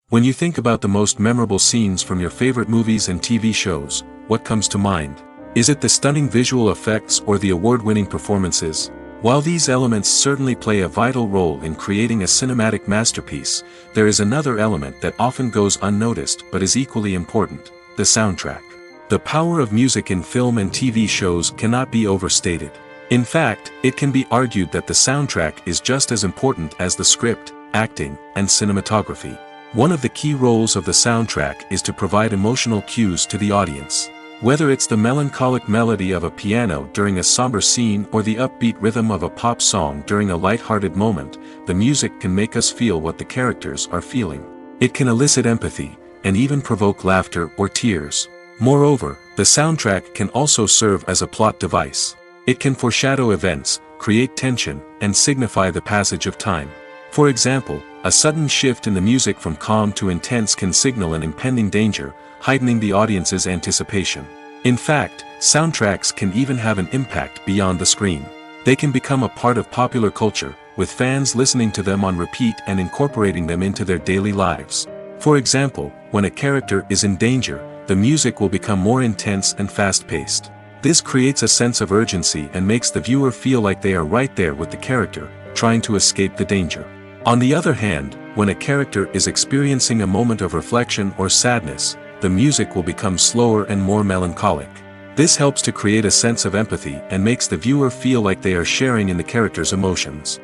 When you think about the most memorable scenes from your favorite movies and TV shows, what comes to mind? Is it the stunning visual effects or the award-winning performances? While these elements certainly play a vital role in creating a cinematic masterpiece, there is another element that often goes unnoticed but is equally important: the soundtrack. The power of music in film and TV shows cannot be overstated. In fact, it can be argued that the soundtrack is just as important as the script, acting, and cinematography. One of the key roles of the soundtrack is to provide emotional cues to the audience. Whether it's the melancholic melody of a piano during a somber scene or the upbeat rhythm of a pop song during a light-hearted moment, the music can make us feel what the characters are feeling. It can elicit empathy, and even provoke laughter or tears. Moreover, the soundtrack can also serve as a plot device. It can foreshadow events, create tension, and signify the passage of time. For example, a sudden shift in the music from calm to intense can signal an impending danger, heightening the audience's anticipation. In fact, soundtracks can even have an impact beyond the screen. They can become a part of popular culture, with fans listening to them on repeat and incorporating them into their daily lives. For example, when a character is in danger, the music will become more intense and fast-paced. This creates a sense of urgency and makes the viewer feel like they are right there with the character, trying to escape the danger. On the other hand, when a character is experiencing a moment of reflection or sadness, the music will become slower and more melancholic. This helps to create a sense of empathy and makes the viewer feel like they are sharing in the character's emotions.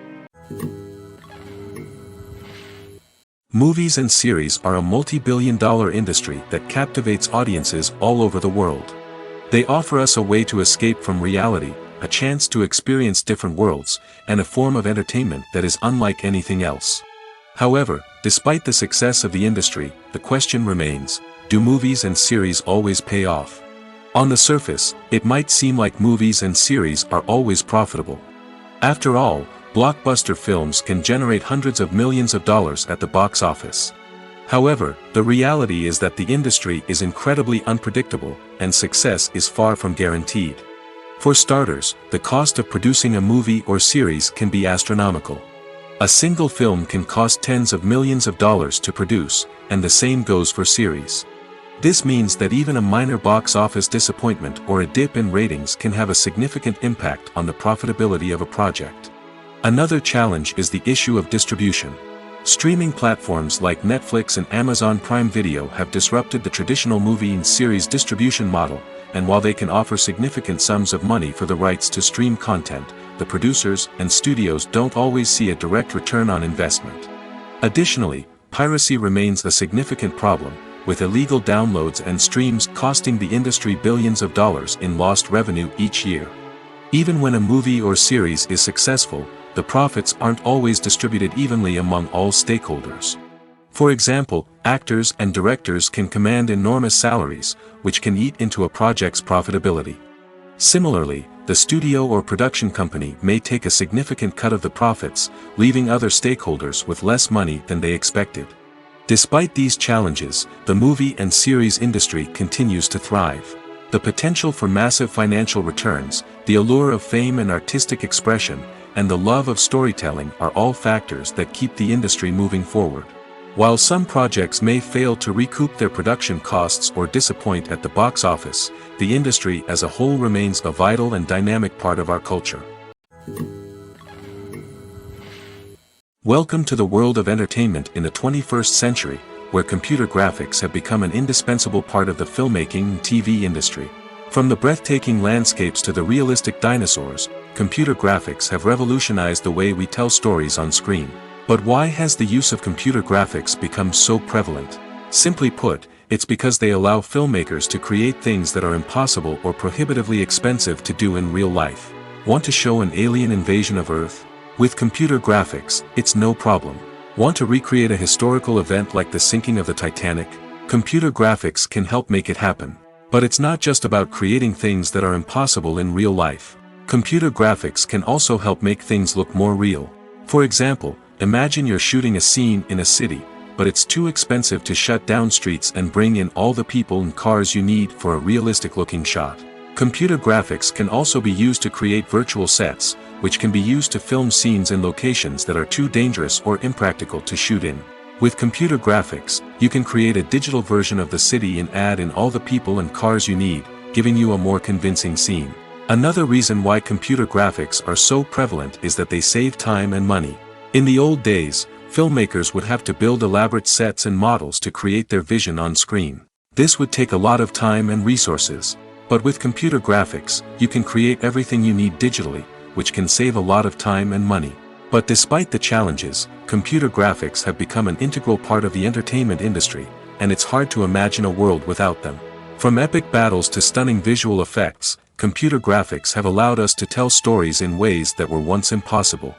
Movies and series are a multi-billion-dollar industry that captivates audiences all over the world. They offer us a way to escape from reality, a chance to experience different worlds, and a form of entertainment that is unlike anything else. However, despite the success of the industry, the question remains: do movies and series always pay off? On the surface, it might seem like movies and series are always profitable. After all, blockbuster films can generate hundreds of millions of dollars at the box office. However, the reality is that the industry is incredibly unpredictable, and success is far from guaranteed. For starters, the cost of producing a movie or series can be astronomical. A single film can cost tens of millions of dollars to produce, and the same goes for series. This means that even a minor box office disappointment or a dip in ratings can have a significant impact on the profitability of a project. Another challenge is the issue of distribution. Streaming platforms like Netflix and Amazon Prime Video have disrupted the traditional movie and series distribution model, and while they can offer significant sums of money for the rights to stream content, the producers and studios don't always see a direct return on investment. Additionally, piracy remains a significant problem, with illegal downloads and streams costing the industry billions of dollars in lost revenue each year. Even when a movie or series is successful, the profits aren't always distributed evenly among all stakeholders. For example, actors and directors can command enormous salaries, which can eat into a project's profitability. Similarly, the studio or production company may take a significant cut of the profits, leaving other stakeholders with less money than they expected. Despite these challenges, the movie and series industry continues to thrive. The potential for massive financial returns, the allure of fame and artistic expression, and the love of storytelling are all factors that keep the industry moving forward. While some projects may fail to recoup their production costs or disappoint at the box office, the industry as a whole remains a vital and dynamic part of our culture. Welcome to the world of entertainment in the 21st century, where computer graphics have become an indispensable part of the filmmaking and TV industry. From the breathtaking landscapes to the realistic dinosaurs, computer graphics have revolutionized the way we tell stories on screen. But why has the use of computer graphics become so prevalent? Simply put, it's because they allow filmmakers to create things that are impossible or prohibitively expensive to do in real life. Want to show an alien invasion of Earth? With computer graphics, it's no problem. Want to recreate a historical event like the sinking of the Titanic? Computer graphics can help make it happen. But it's not just about creating things that are impossible in real life. Computer graphics can also help make things look more real. For example, imagine you're shooting a scene in a city, but it's too expensive to shut down streets and bring in all the people and cars you need for a realistic-looking shot. Computer graphics can also be used to create virtual sets, which can be used to film scenes in locations that are too dangerous or impractical to shoot in. With computer graphics, you can create a digital version of the city and add in all the people and cars you need, giving you a more convincing scene. Another reason why computer graphics are so prevalent is that they save time and money. In the old days, filmmakers would have to build elaborate sets and models to create their vision on screen. This would take a lot of time and resources. But with computer graphics, you can create everything you need digitally, which can save a lot of time and money. But despite the challenges, computer graphics have become an integral part of the entertainment industry, and it's hard to imagine a world without them. From epic battles to stunning visual effects, computer graphics have allowed us to tell stories in ways that were once impossible.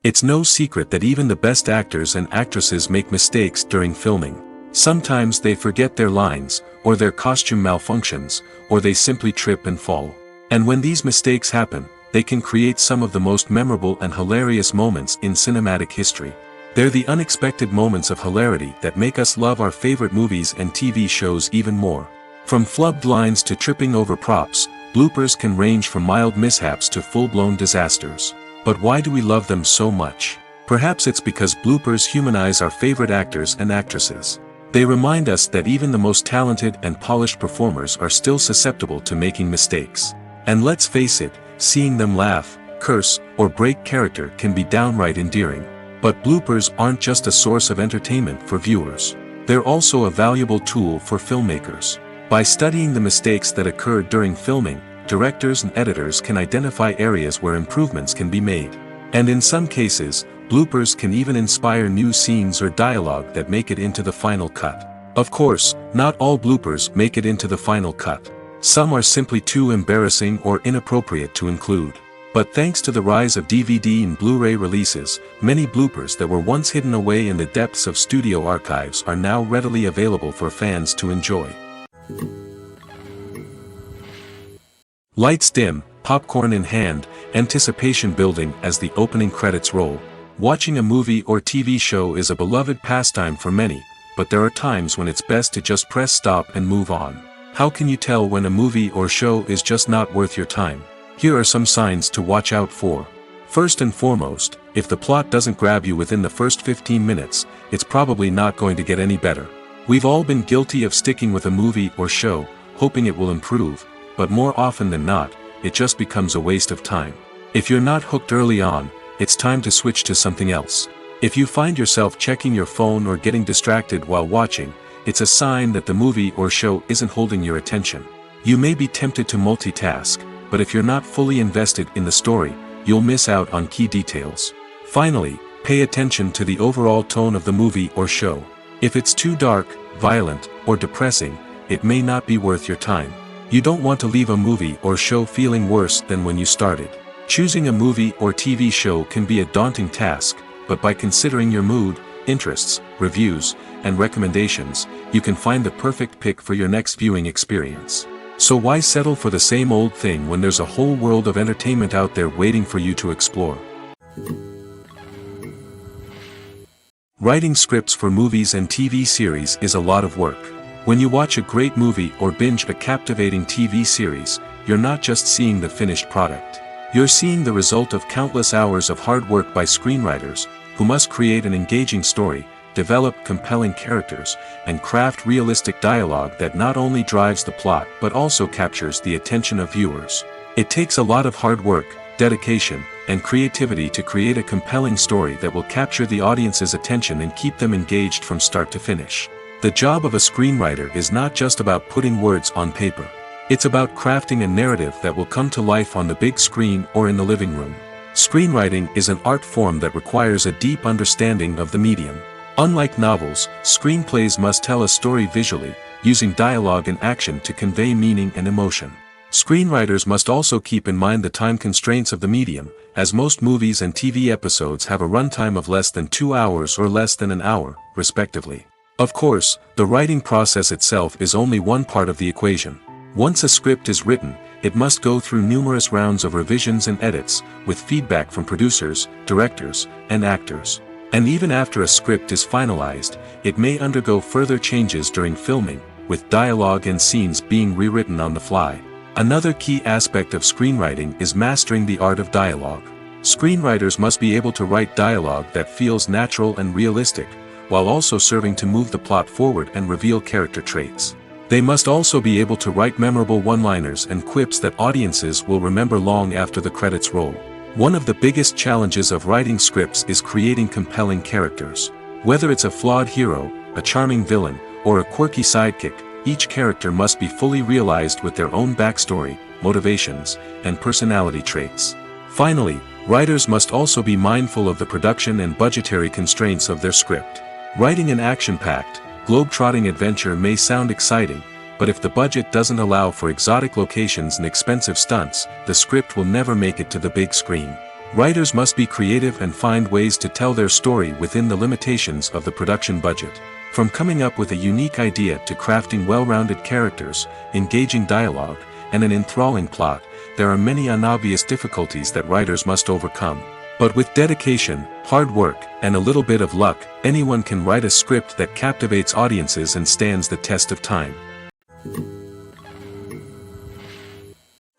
It's no secret that even the best actors and actresses make mistakes during filming. Sometimes they forget their lines, or their costume malfunctions, or they simply trip and fall. And when these mistakes happen, they can create some of the most memorable and hilarious moments in cinematic history. They're the unexpected moments of hilarity that make us love our favorite movies and TV shows even more. From flubbed lines to tripping over props, bloopers can range from mild mishaps to full-blown disasters. But why do we love them so much? Perhaps it's because bloopers humanize our favorite actors and actresses. They remind us that even the most talented and polished performers are still susceptible to making mistakes. And let's face it, seeing them laugh, curse, or break character can be downright endearing. But bloopers aren't just a source of entertainment for viewers. They're also a valuable tool for filmmakers. By studying the mistakes that occurred during filming, directors and editors can identify areas where improvements can be made. And in some cases, bloopers can even inspire new scenes or dialogue that make it into the final cut. Of course, not all bloopers make it into the final cut. Some are simply too embarrassing or inappropriate to include. But thanks to the rise of DVD and Blu-ray releases, many bloopers that were once hidden away in the depths of studio archives are now readily available for fans to enjoy. Lights dim, popcorn in hand, anticipation building as the opening credits roll. Watching a movie or TV show is a beloved pastime for many, but there are times when it's best to just press stop and move on. How can you tell when a movie or show is just not worth your time? Here are some signs to watch out for. First and foremost, if the plot doesn't grab you within the first 15 minutes, it's probably not going to get any better. We've all been guilty of sticking with a movie or show, hoping it will improve, but more often than not, it just becomes a waste of time. If you're not hooked early on, it's time to switch to something else. If you find yourself checking your phone or getting distracted while watching, it's a sign that the movie or show isn't holding your attention. You may be tempted to multitask, but if you're not fully invested in the story, you'll miss out on key details. Finally, pay attention to the overall tone of the movie or show. If it's too dark, violent, or depressing, it may not be worth your time. You don't want to leave a movie or show feeling worse than when you started. Choosing a movie or TV show can be a daunting task, but by considering your mood, interests, reviews, and recommendations, you can find the perfect pick for your next viewing experience. So why settle for the same old thing when there's a whole world of entertainment out there waiting for you to explore? Writing scripts for movies and TV series is a lot of work. When you watch a great movie or binge a captivating TV series, you're not just seeing the finished product. You're seeing the result of countless hours of hard work by screenwriters, who must create an engaging story, develop compelling characters, and craft realistic dialogue that not only drives the plot but also captures the attention of viewers. It takes a lot of hard work, dedication, and creativity to create a compelling story that will capture the audience's attention and keep them engaged from start to finish. The job of a screenwriter is not just about putting words on paper. It's about crafting a narrative that will come to life on the big screen or in the living room. Screenwriting is an art form that requires a deep understanding of the medium. Unlike novels, screenplays must tell a story visually, using dialogue and action to convey meaning and emotion. Screenwriters must also keep in mind the time constraints of the medium, as most movies and TV episodes have a runtime of less than 2 hours or less than an hour, respectively. Of course, the writing process itself is only one part of the equation. Once a script is written, it must go through numerous rounds of revisions and edits, with feedback from producers, directors, and actors. And even after a script is finalized, it may undergo further changes during filming, with dialogue and scenes being rewritten on the fly. Another key aspect of screenwriting is mastering the art of dialogue. Screenwriters must be able to write dialogue that feels natural and realistic, while also serving to move the plot forward and reveal character traits. They must also be able to write memorable one-liners and quips that audiences will remember long after the credits roll. One of the biggest challenges of writing scripts is creating compelling characters. Whether it's a flawed hero, a charming villain, or a quirky sidekick, each character must be fully realized with their own backstory, motivations, and personality traits. Finally, writers must also be mindful of the production and budgetary constraints of their script. Writing an action-packed, globe-trotting adventure may sound exciting, but if the budget doesn't allow for exotic locations and expensive stunts, the script will never make it to the big screen. Writers must be creative and find ways to tell their story within the limitations of the production budget. From coming up with a unique idea to crafting well-rounded characters, engaging dialogue, and an enthralling plot, there are many unobvious difficulties that writers must overcome. But with dedication, hard work, and a little bit of luck, anyone can write a script that captivates audiences and stands the test of time.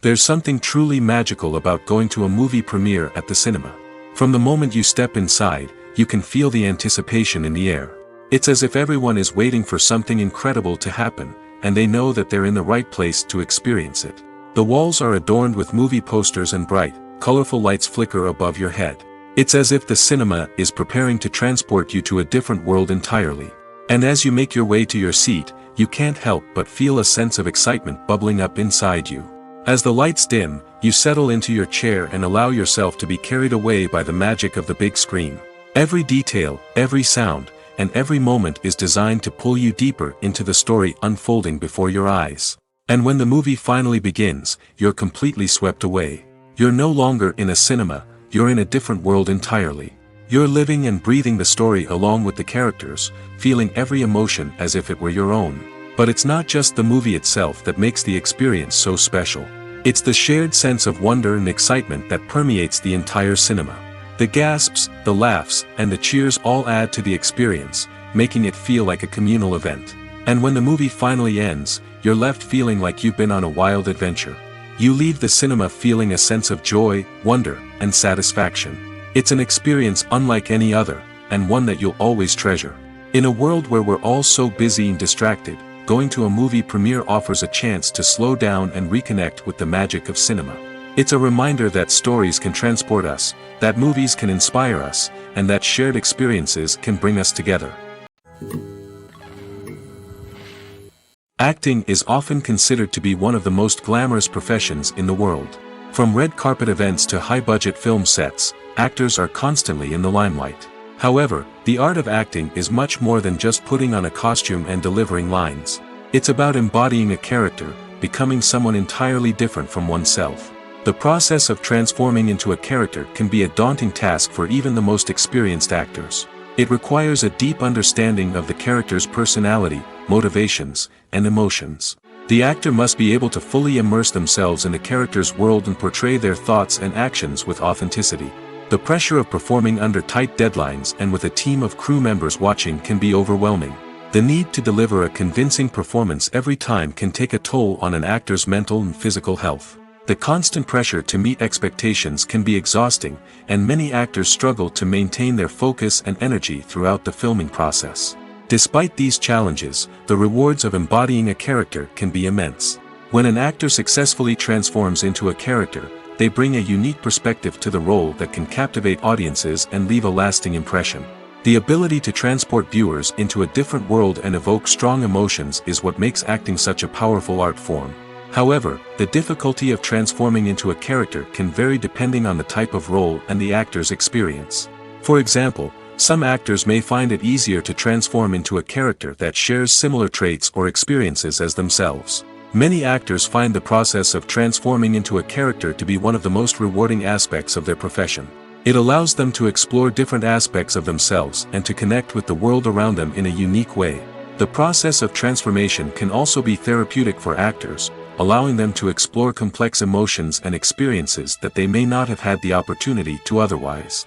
There's something truly magical about going to a movie premiere at the cinema. From the moment you step inside, you can feel the anticipation in the air. It's as if everyone is waiting for something incredible to happen, and they know that they're in the right place to experience it. The walls are adorned with movie posters and bright, colorful lights flicker above your head. It's as if the cinema is preparing to transport you to a different world entirely. And as you make your way to your seat, you can't help but feel a sense of excitement bubbling up inside you. As the lights dim, you settle into your chair and allow yourself to be carried away by the magic of the big screen. Every detail, every sound, and every moment is designed to pull you deeper into the story unfolding before your eyes. And when the movie finally begins, you're completely swept away. You're no longer in a cinema, you're in a different world entirely. You're living and breathing the story along with the characters, feeling every emotion as if it were your own. But it's not just the movie itself that makes the experience so special. It's the shared sense of wonder and excitement that permeates the entire cinema. The gasps, the laughs, and the cheers all add to the experience, making it feel like a communal event. And when the movie finally ends, you're left feeling like you've been on a wild adventure. You leave the cinema feeling a sense of joy, wonder, and satisfaction. It's an experience unlike any other, and one that you'll always treasure. In a world where we're all so busy and distracted, going to a movie premiere offers a chance to slow down and reconnect with the magic of cinema. It's a reminder that stories can transport us, that movies can inspire us, and that shared experiences can bring us together. Acting is often considered to be one of the most glamorous professions in the world. From red carpet events to high-budget film sets, actors are constantly in the limelight. However, the art of acting is much more than just putting on a costume and delivering lines. It's about embodying a character, becoming someone entirely different from oneself. The process of transforming into a character can be a daunting task for even the most experienced actors. It requires a deep understanding of the character's personality, motivations, and emotions. The actor must be able to fully immerse themselves in the character's world and portray their thoughts and actions with authenticity. The pressure of performing under tight deadlines and with a team of crew members watching can be overwhelming. The need to deliver a convincing performance every time can take a toll on an actor's mental and physical health. The constant pressure to meet expectations can be exhausting, and many actors struggle to maintain their focus and energy throughout the filming process. Despite these challenges, the rewards of embodying a character can be immense. When an actor successfully transforms into a character, they bring a unique perspective to the role that can captivate audiences and leave a lasting impression. The ability to transport viewers into a different world and evoke strong emotions is what makes acting such a powerful art form. However, the difficulty of transforming into a character can vary depending on the type of role and the actor's experience. For example, some actors may find it easier to transform into a character that shares similar traits or experiences as themselves. Many actors find the process of transforming into a character to be one of the most rewarding aspects of their profession. It allows them to explore different aspects of themselves and to connect with the world around them in a unique way. The process of transformation can also be therapeutic for actors, allowing them to explore complex emotions and experiences that they may not have had the opportunity to otherwise.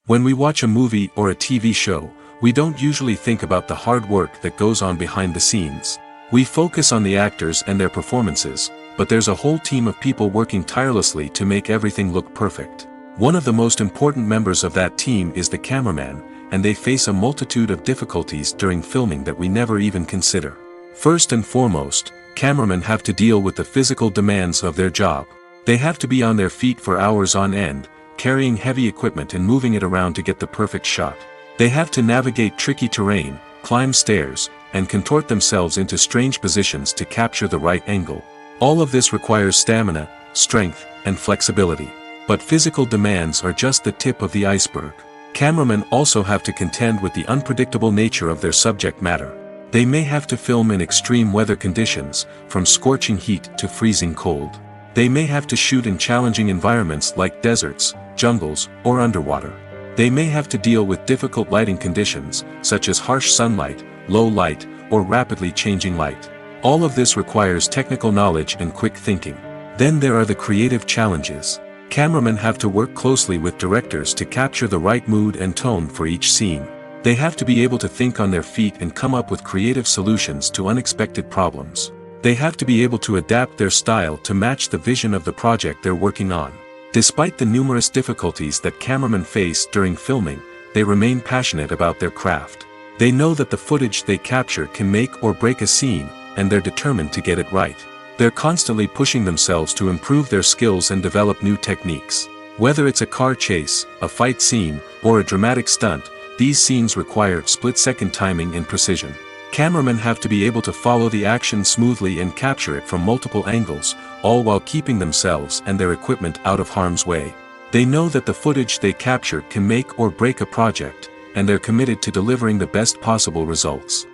When we watch a movie or a TV show, we don't usually think about the hard work that goes on behind the scenes. We focus on the actors and their performances, but there's a whole team of people working tirelessly to make everything look perfect. One of the most important members of that team is the cameraman, and they face a multitude of difficulties during filming that we never even consider. First and foremost, cameramen have to deal with the physical demands of their job. They have to be on their feet for hours on end, carrying heavy equipment and moving it around to get the perfect shot. They have to navigate tricky terrain, climb stairs, and contort themselves into strange positions to capture the right angle. All of this requires stamina, strength, and flexibility. But physical demands are just the tip of the iceberg. Cameramen also have to contend with the unpredictable nature of their subject matter. They may have to film in extreme weather conditions, from scorching heat to freezing cold. They may have to shoot in challenging environments like deserts, jungles, or underwater. They may have to deal with difficult lighting conditions, such as harsh sunlight, low light, or rapidly changing light. All of this requires technical knowledge and quick thinking. Then there are the creative challenges. Cameramen have to work closely with directors to capture the right mood and tone for each scene. They have to be able to think on their feet and come up with creative solutions to unexpected problems. They have to be able to adapt their style to match the vision of the project they're working on. Despite the numerous difficulties that cameramen face during filming, they remain passionate about their craft. They know that the footage they capture can make or break a scene, and they're determined to get it right. They're constantly pushing themselves to improve their skills and develop new techniques. Whether it's a car chase, a fight scene, or a dramatic stunt, these scenes require split-second timing and precision. Cameramen have to be able to follow the action smoothly and capture it from multiple angles, all while keeping themselves and their equipment out of harm's way. They know that the footage they capture can make or break a project, and they're committed to delivering the best possible results.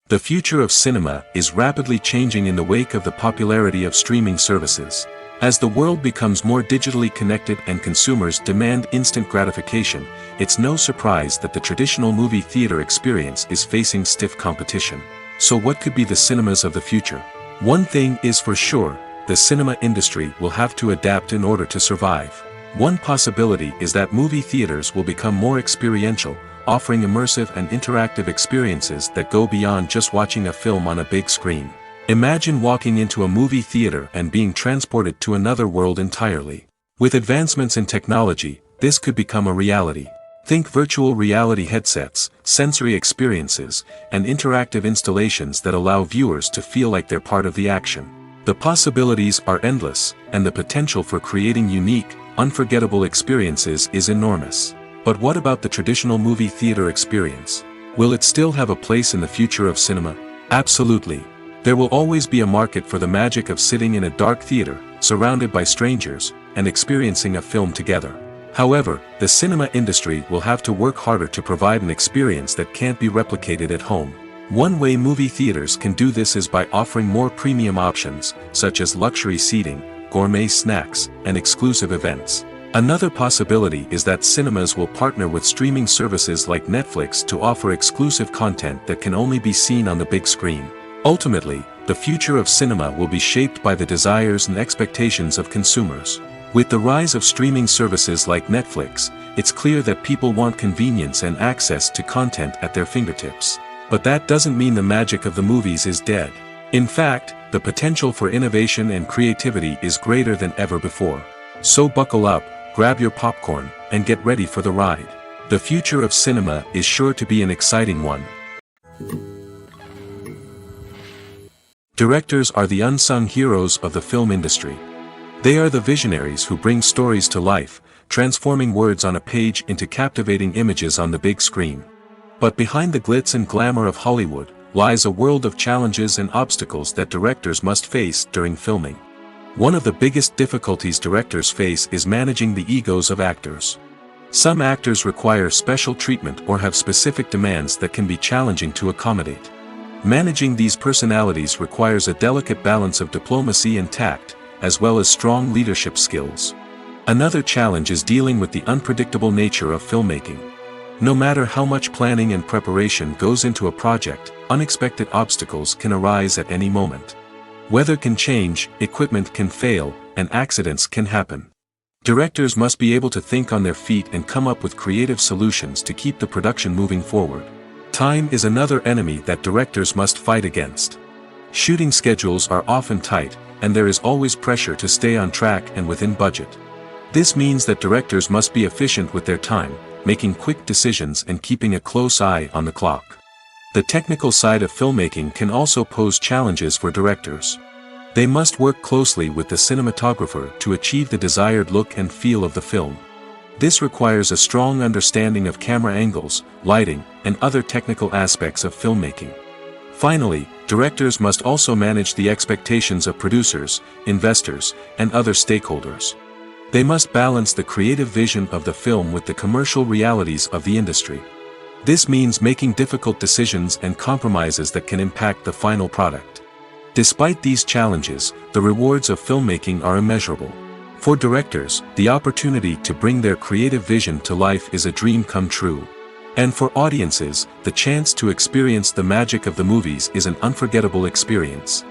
The future of cinema is rapidly changing in the wake of the popularity of streaming services. As the world becomes more digitally connected and consumers demand instant gratification, it's no surprise that the traditional movie theater experience is facing stiff competition. So what could be the cinemas of the future? One thing is for sure, the cinema industry will have to adapt in order to survive. One possibility is that movie theaters will become more experiential, offering immersive and interactive experiences that go beyond just watching a film on a big screen. Imagine walking into a movie theater and being transported to another world entirely. With advancements in technology, this could become a reality. Think virtual reality headsets, sensory experiences, and interactive installations that allow viewers to feel like they're part of the action. The possibilities are endless, and the potential for creating unique, unforgettable experiences is enormous. But what about the traditional movie theater experience? Will it still have a place in the future of cinema? Absolutely. There will always be a market for the magic of sitting in a dark theater, surrounded by strangers, and experiencing a film together. However, the cinema industry will have to work harder to provide an experience that can't be replicated at home. One way movie theaters can do this is by offering more premium options, such as luxury seating, gourmet snacks, and exclusive events. Another possibility is that cinemas will partner with streaming services like Netflix to offer exclusive content that can only be seen on the big screen. Ultimately, the future of cinema will be shaped by the desires and expectations of consumers. With the rise of streaming services like Netflix, it's clear that people want convenience and access to content at their fingertips. But that doesn't mean the magic of the movies is dead. In fact, the potential for innovation and creativity is greater than ever before. So buckle up, grab your popcorn, and get ready for the ride. The future of cinema is sure to be an exciting one. Directors are the unsung heroes of the film industry. They are the visionaries who bring stories to life, transforming words on a page into captivating images on the big screen. But behind the glitz and glamour of Hollywood lies a world of challenges and obstacles that directors must face during filming. One of the biggest difficulties directors face is managing the egos of actors. Some actors require special treatment or have specific demands that can be challenging to accommodate. Managing these personalities requires a delicate balance of diplomacy and tact, as well as strong leadership skills. Another challenge is dealing with the unpredictable nature of filmmaking. No matter how much planning and preparation goes into a project, unexpected obstacles can arise at any moment. Weather can change, equipment can fail, and accidents can happen. Directors must be able to think on their feet and come up with creative solutions to keep the production moving forward. Time is another enemy that directors must fight against. Shooting schedules are often tight, and there is always pressure to stay on track and within budget. This means that directors must be efficient with their time, making quick decisions and keeping a close eye on the clock. The technical side of filmmaking can also pose challenges for directors. They must work closely with the cinematographer to achieve the desired look and feel of the film. This requires a strong understanding of camera angles, lighting, and other technical aspects of filmmaking. Finally, directors must also manage the expectations of producers, investors, and other stakeholders. They must balance the creative vision of the film with the commercial realities of the industry. This means making difficult decisions and compromises that can impact the final product. Despite these challenges, the rewards of filmmaking are immeasurable. For directors, the opportunity to bring their creative vision to life is a dream come true. And for audiences, the chance to experience the magic of the movies is an unforgettable experience.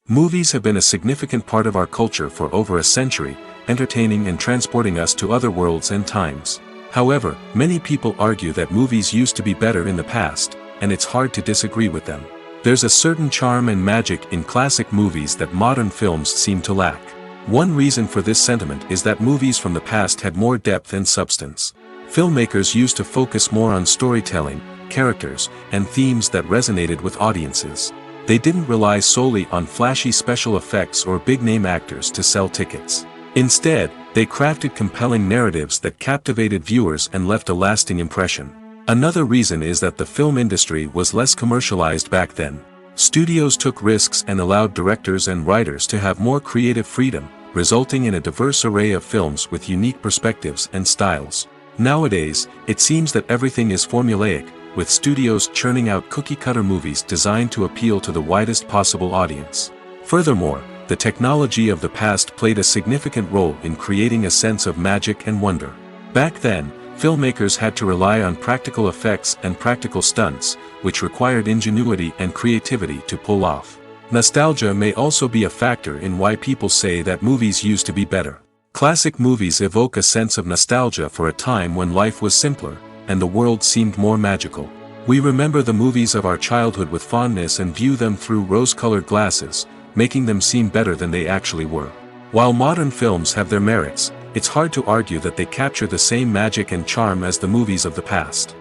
Movies have been a significant part of our culture for over a century, entertaining and transporting us to other worlds and times. However, many people argue that movies used to be better in the past, and it's hard to disagree with them. There's a certain charm and magic in classic movies that modern films seem to lack. One reason for this sentiment is that movies from the past had more depth and substance. Filmmakers used to focus more on storytelling, characters, and themes that resonated with audiences. They didn't rely solely on flashy special effects or big-name actors to sell tickets. Instead, they crafted compelling narratives that captivated viewers and left a lasting impression. Another reason is that the film industry was less commercialized back then. Studios took risks and allowed directors and writers to have more creative freedom, resulting in a diverse array of films with unique perspectives and styles. Nowadays, it seems that everything is formulaic, with studios churning out cookie-cutter movies designed to appeal to the widest possible audience. Furthermore, the technology of the past played a significant role in creating a sense of magic and wonder. Back then, filmmakers had to rely on practical effects and practical stunts, which required ingenuity and creativity to pull off. Nostalgia may also be a factor in why people say that movies used to be better. Classic movies evoke a sense of nostalgia for a time when life was simpler, and the world seemed more magical. We remember the movies of our childhood with fondness and view them through rose-colored glasses, making them seem better than they actually were. While modern films have their merits, it's hard to argue that they capture the same magic and charm as the movies of the past.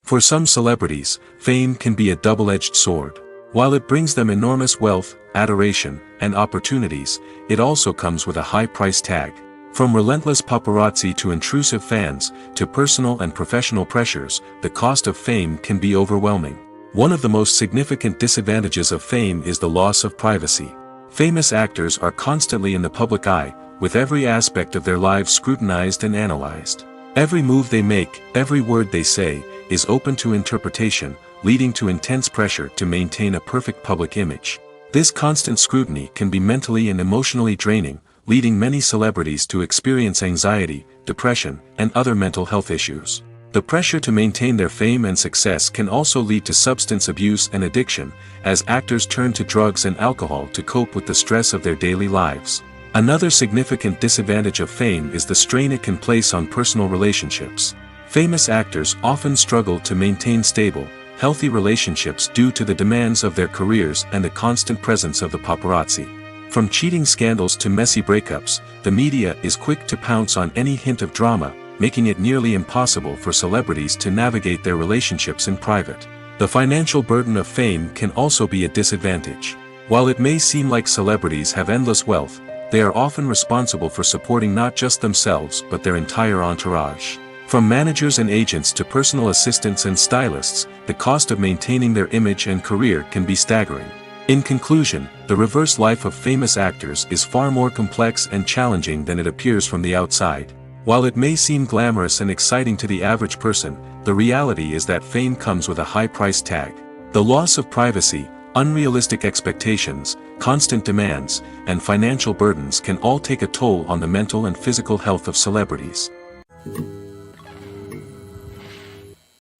For some celebrities, fame can be a double-edged sword. While it brings them enormous wealth, adoration, and opportunities, it also comes with a high price tag. From relentless paparazzi to intrusive fans, to personal and professional pressures, the cost of fame can be overwhelming. One of the most significant disadvantages of fame is the loss of privacy. Famous actors are constantly in the public eye, with every aspect of their lives scrutinized and analyzed. Every move they make, every word they say, is open to interpretation, leading to intense pressure to maintain a perfect public image. This constant scrutiny can be mentally and emotionally draining, leading many celebrities to experience anxiety, depression, and other mental health issues. The pressure to maintain their fame and success can also lead to substance abuse and addiction, as actors turn to drugs and alcohol to cope with the stress of their daily lives. Another significant disadvantage of fame is the strain it can place on personal relationships. Famous actors often struggle to maintain stable, healthy relationships due to the demands of their careers and the constant presence of the paparazzi. From cheating scandals to messy breakups, the media is quick to pounce on any hint of drama, making it nearly impossible for celebrities to navigate their relationships in private. The financial burden of fame can also be a disadvantage. While it may seem like celebrities have endless wealth, they are often responsible for supporting not just themselves but their entire entourage. From managers and agents to personal assistants and stylists, the cost of maintaining their image and career can be staggering. In conclusion, the reverse life of famous actors is far more complex and challenging than it appears from the outside. While it may seem glamorous and exciting to the average person, the reality is that fame comes with a high price tag. The loss of privacy, Unrealistic expectations, constant demands, and financial burdens can all take a toll on the mental and physical health of celebrities.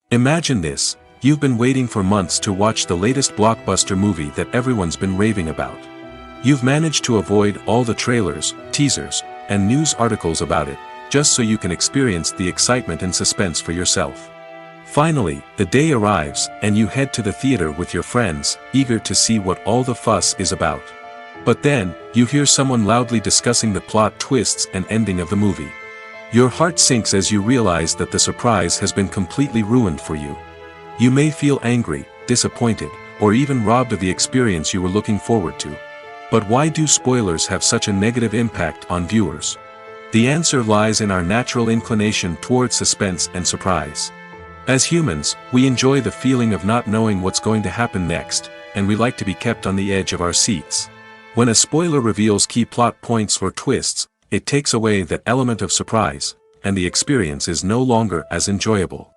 Imagine this: you've been waiting for months to watch the latest blockbuster movie that everyone's been raving about. You've managed to avoid all the trailers, teasers, and news articles about it, just so you can experience the excitement and suspense for yourself. Finally, the day arrives, and you head to the theater with your friends, eager to see what all the fuss is about. But then, you hear someone loudly discussing the plot twists and ending of the movie. Your heart sinks as you realize that the surprise has been completely ruined for you. You may feel angry, disappointed, or even robbed of the experience you were looking forward to. But why do spoilers have such a negative impact on viewers? The answer lies in our natural inclination towards suspense and surprise. As humans, we enjoy the feeling of not knowing what's going to happen next, and we like to be kept on the edge of our seats. When a spoiler reveals key plot points or twists, it takes away that element of surprise, and the experience is no longer as enjoyable.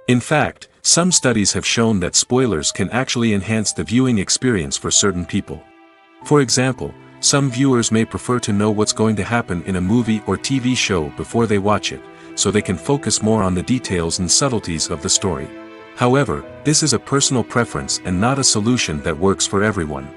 In fact, some studies have shown that spoilers can actually enhance the viewing experience for certain people. For example, some viewers may prefer to know what's going to happen in a movie or TV show before they watch it, so they can focus more on the details and subtleties of the story. However, this is a personal preference and not a solution that works for everyone.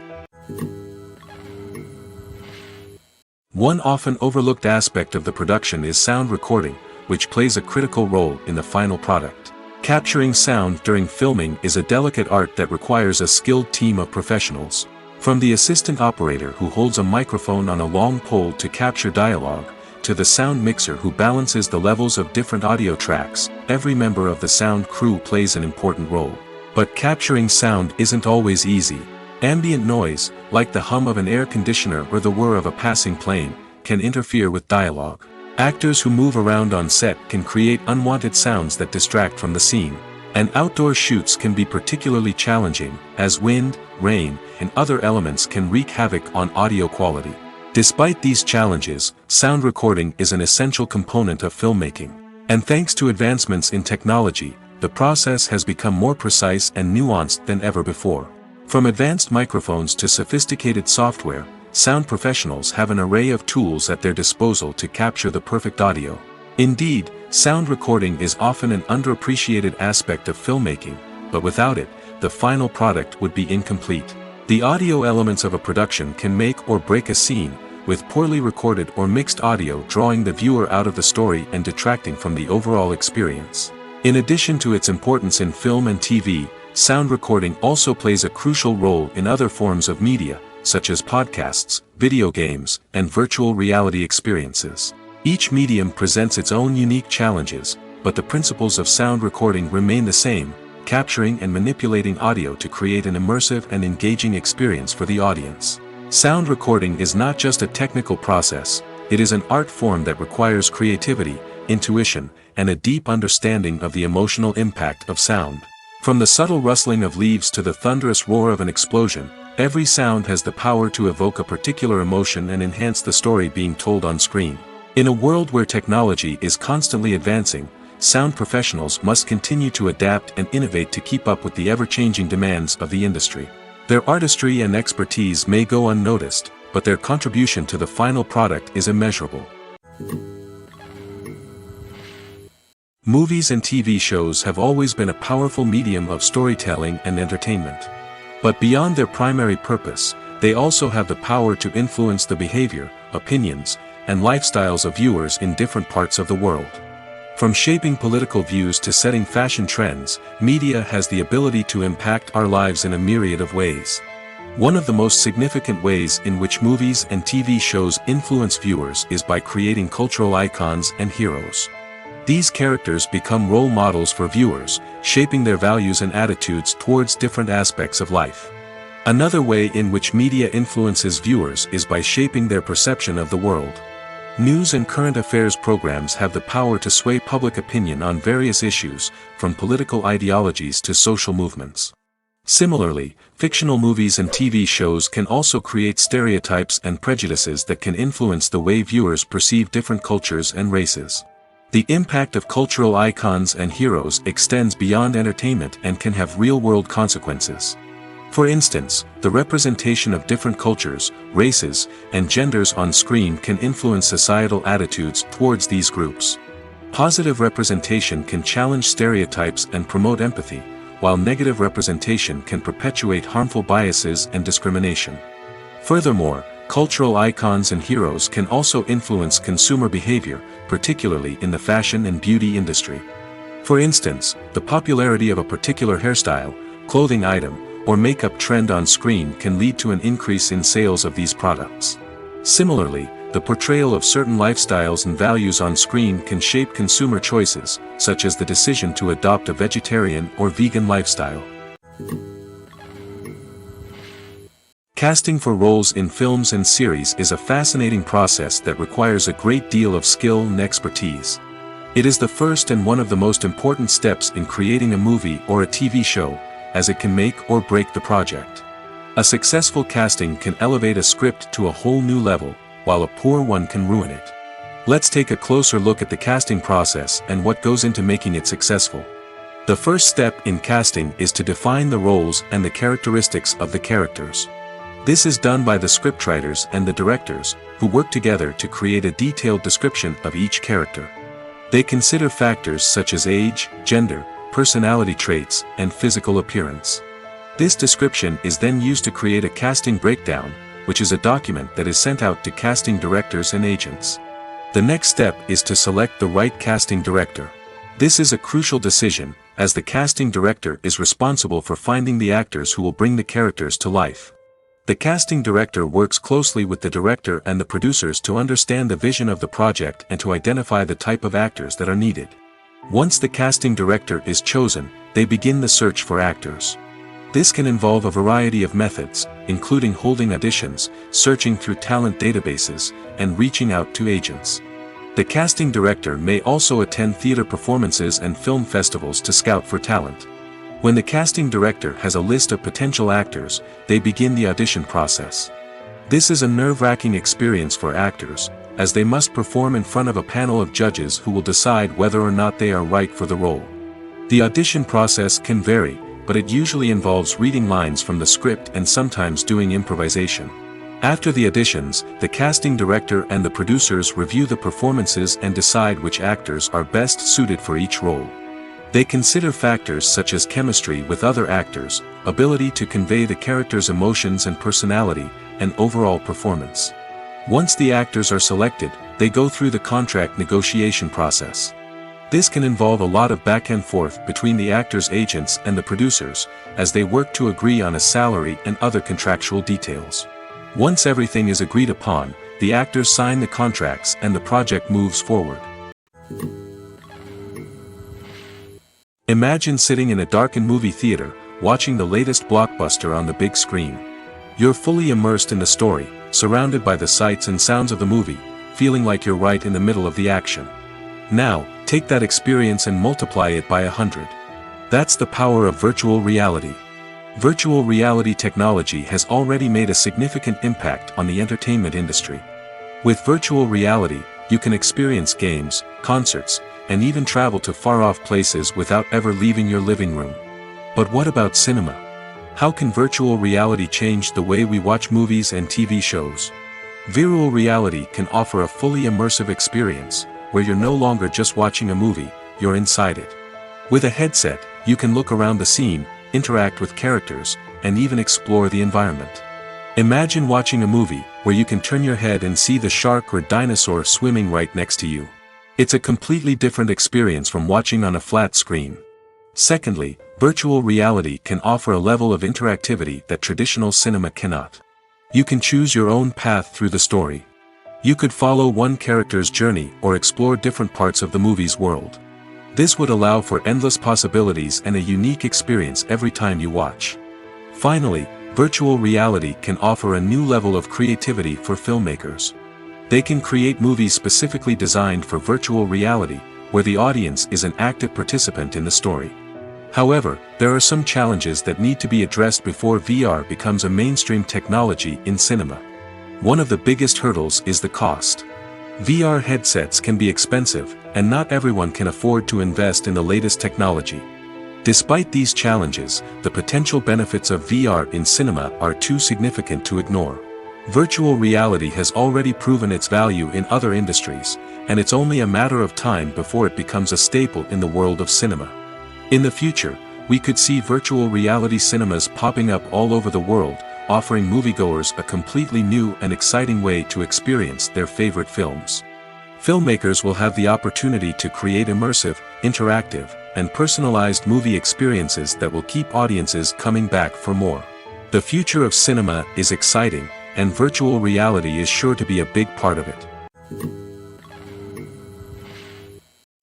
One often overlooked aspect of the production is sound recording, which plays a critical role in the final product. Capturing sound during filming is a delicate art that requires a skilled team of professionals. From the assistant operator who holds a microphone on a long pole to capture dialogue, to the sound mixer who balances the levels of different audio tracks, every member of the sound crew plays an important role. But capturing sound isn't always easy. Ambient noise, like the hum of an air conditioner or the whir of a passing plane, can interfere with dialogue. Actors who move around on set can create unwanted sounds that distract from the scene. And outdoor shoots can be particularly challenging, as wind, rain, and other elements can wreak havoc on audio quality. Despite these challenges, sound recording is an essential component of filmmaking. And thanks to advancements in technology, the process has become more precise and nuanced than ever before. From advanced microphones to sophisticated software, sound professionals have an array of tools at their disposal to capture the perfect audio. Indeed, sound recording is often an underappreciated aspect of filmmaking, but without it, the final product would be incomplete. The audio elements of a production can make or break a scene, with poorly recorded or mixed audio drawing the viewer out of the story and detracting from the overall experience. In addition to its importance in film and TV, sound recording also plays a crucial role in other forms of media, such as podcasts, video games, and virtual reality experiences. Each medium presents its own unique challenges, but the principles of sound recording remain the same: capturing and manipulating audio to create an immersive and engaging experience for the audience. Sound recording is not just a technical process, it is an art form that requires creativity, intuition, and a deep understanding of the emotional impact of sound. From the subtle rustling of leaves to the thunderous roar of an explosion, every sound has the power to evoke a particular emotion and enhance the story being told on screen. In a world where technology is constantly advancing, sound professionals must continue to adapt and innovate to keep up with the ever-changing demands of the industry. Their artistry and expertise may go unnoticed, but their contribution to the final product is immeasurable. Movies and TV shows have always been a powerful medium of storytelling and entertainment. But beyond their primary purpose, they also have the power to influence the behavior, opinions, and lifestyles of viewers in different parts of the world. From shaping political views to setting fashion trends, media has the ability to impact our lives in a myriad of ways. One of the most significant ways in which movies and TV shows influence viewers is by creating cultural icons and heroes. These characters become role models for viewers, shaping their values and attitudes towards different aspects of life. Another way in which media influences viewers is by shaping their perception of the world. News and current affairs programs have the power to sway public opinion on various issues, from political ideologies to social movements. Similarly, fictional movies and TV shows can also create stereotypes and prejudices that can influence the way viewers perceive different cultures and races. The impact of cultural icons and heroes extends beyond entertainment and can have real-world consequences. For instance, the representation of different cultures, races, and genders on screen can influence societal attitudes towards these groups. Positive representation can challenge stereotypes and promote empathy, while negative representation can perpetuate harmful biases and discrimination. Furthermore, cultural icons and heroes can also influence consumer behavior, particularly in the fashion and beauty industry. For instance, the popularity of a particular hairstyle, clothing item, or makeup trend on screen can lead to an increase in sales of these products. Similarly, the portrayal of certain lifestyles and values on screen can shape consumer choices, such as the decision to adopt a vegetarian or vegan lifestyle. Casting for roles in films and series is a fascinating process that requires a great deal of skill and expertise. It is the first and one of the most important steps in creating a movie or a TV show, as it can make or break the project. A successful casting can elevate a script to a whole new level, while a poor one can ruin it. Let's take a closer look at the casting process and what goes into making it successful. The first step in casting is to define the roles and the characteristics of the characters. This is done by the scriptwriters and the directors, who work together to create a detailed description of each character. They consider factors such as age, gender, personality traits, and physical appearance. This description is then used to create a casting breakdown, which is a document that is sent out to casting directors and agents. The next step is to select the right casting director. This is a crucial decision, as the casting director is responsible for finding the actors who will bring the characters to life. The casting director works closely with the director and the producers to understand the vision of the project and to identify the type of actors that are needed. Once the casting director is chosen, they begin the search for actors. This can involve a variety of methods, including holding auditions, searching through talent databases, and reaching out to agents. The casting director may also attend theater performances and film festivals to scout for talent. When the casting director has a list of potential actors, they begin the audition process. This is a nerve-wracking experience for actors, as they must perform in front of a panel of judges who will decide whether or not they are right for the role. The audition process can vary, but it usually involves reading lines from the script and sometimes doing improvisation. After the auditions, the casting director and the producers review the performances and decide which actors are best suited for each role. They consider factors such as chemistry with other actors, ability to convey the character's emotions and personality, and overall performance. Once the actors are selected, they go through the contract negotiation process. This can involve a lot of back and forth between the actors' agents and the producers, as they work to agree on a salary and other contractual details. Once everything is agreed upon, the actors sign the contracts and the project moves forward. Imagine sitting in a darkened movie theater, watching the latest blockbuster on the big screen. You're fully immersed in the story, surrounded by the sights and sounds of the movie, feeling like you're right in the middle of the action. Now, take that experience and multiply it by 100. That's the power of virtual reality. Virtual reality technology has already made a significant impact on the entertainment industry. With virtual reality, you can experience games, concerts, and even travel to far-off places without ever leaving your living room. But what about cinema? How can virtual reality change the way we watch movies and TV shows? Virtual reality can offer a fully immersive experience, where you're no longer just watching a movie, you're inside it. With a headset, you can look around the scene, interact with characters, and even explore the environment. Imagine watching a movie, where you can turn your head and see the shark or dinosaur swimming right next to you. It's a completely different experience from watching on a flat screen. Secondly, virtual reality can offer a level of interactivity that traditional cinema cannot. You can choose your own path through the story. You could follow one character's journey or explore different parts of the movie's world. This would allow for endless possibilities and a unique experience every time you watch. Finally, virtual reality can offer a new level of creativity for filmmakers. They can create movies specifically designed for virtual reality, where the audience is an active participant in the story. However, there are some challenges that need to be addressed before VR becomes a mainstream technology in cinema. One of the biggest hurdles is the cost. VR headsets can be expensive, and not everyone can afford to invest in the latest technology. Despite these challenges, the potential benefits of VR in cinema are too significant to ignore. Virtual reality has already proven its value in other industries, and it's only a matter of time before it becomes a staple in the world of cinema. In the future, we could see virtual reality cinemas popping up all over the world, offering moviegoers a completely new and exciting way to experience their favorite films. Filmmakers will have the opportunity to create immersive, interactive, and personalized movie experiences that will keep audiences coming back for more. The future of cinema is exciting, and virtual reality is sure to be a big part of it.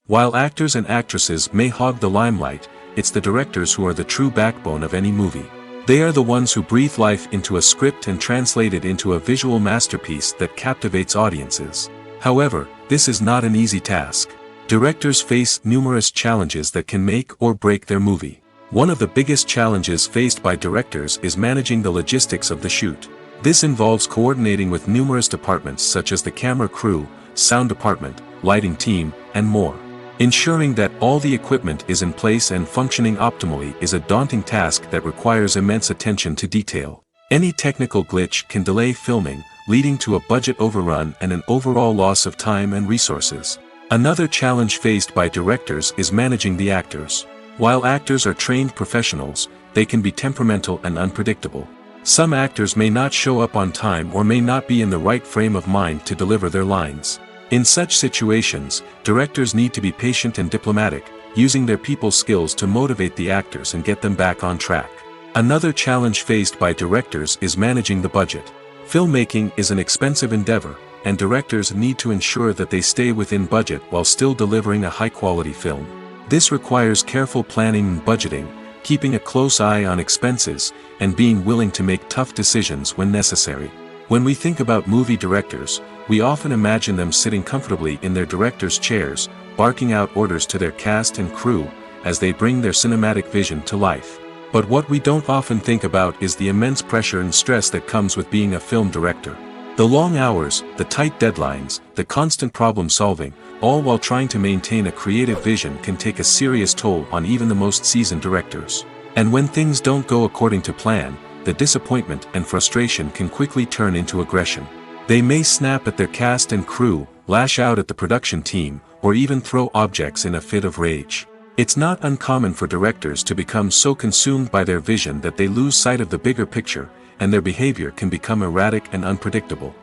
While actors and actresses may hog the limelight, it's the directors who are the true backbone of any movie. They are the ones who breathe life into a script and translate it into a visual masterpiece that captivates audiences. However, this is not an easy task. Directors face numerous challenges that can make or break their movie. One of the biggest challenges faced by directors is managing the logistics of the shoot. This involves coordinating with numerous departments such as the camera crew, sound department, lighting team, and more. Ensuring that all the equipment is in place and functioning optimally is a daunting task that requires immense attention to detail. Any technical glitch can delay filming, leading to a budget overrun and an overall loss of time and resources. Another challenge faced by directors is managing the actors. While actors are trained professionals, they can be temperamental and unpredictable. Some actors may not show up on time or may not be in the right frame of mind to deliver their lines. In such situations, directors need to be patient and diplomatic, using their people skills to motivate the actors and get them back on track. Another challenge faced by directors is managing the budget. Filmmaking is an expensive endeavor, and directors need to ensure that they stay within budget while still delivering a high-quality film. This requires careful planning and budgeting, keeping a close eye on expenses, and being willing to make tough decisions when necessary. When we think about movie directors, we often imagine them sitting comfortably in their director's chairs, barking out orders to their cast and crew, as they bring their cinematic vision to life. But what we don't often think about is the immense pressure and stress that comes with being a film director. The long hours, the tight deadlines, the constant problem solving, all while trying to maintain a creative vision can take a serious toll on even the most seasoned directors. And when things don't go according to plan, the disappointment and frustration can quickly turn into aggression. They may snap at their cast and crew, lash out at the production team, or even throw objects in a fit of rage. It's not uncommon for directors to become so consumed by their vision that they lose sight of the bigger picture, and their behavior can become erratic and unpredictable.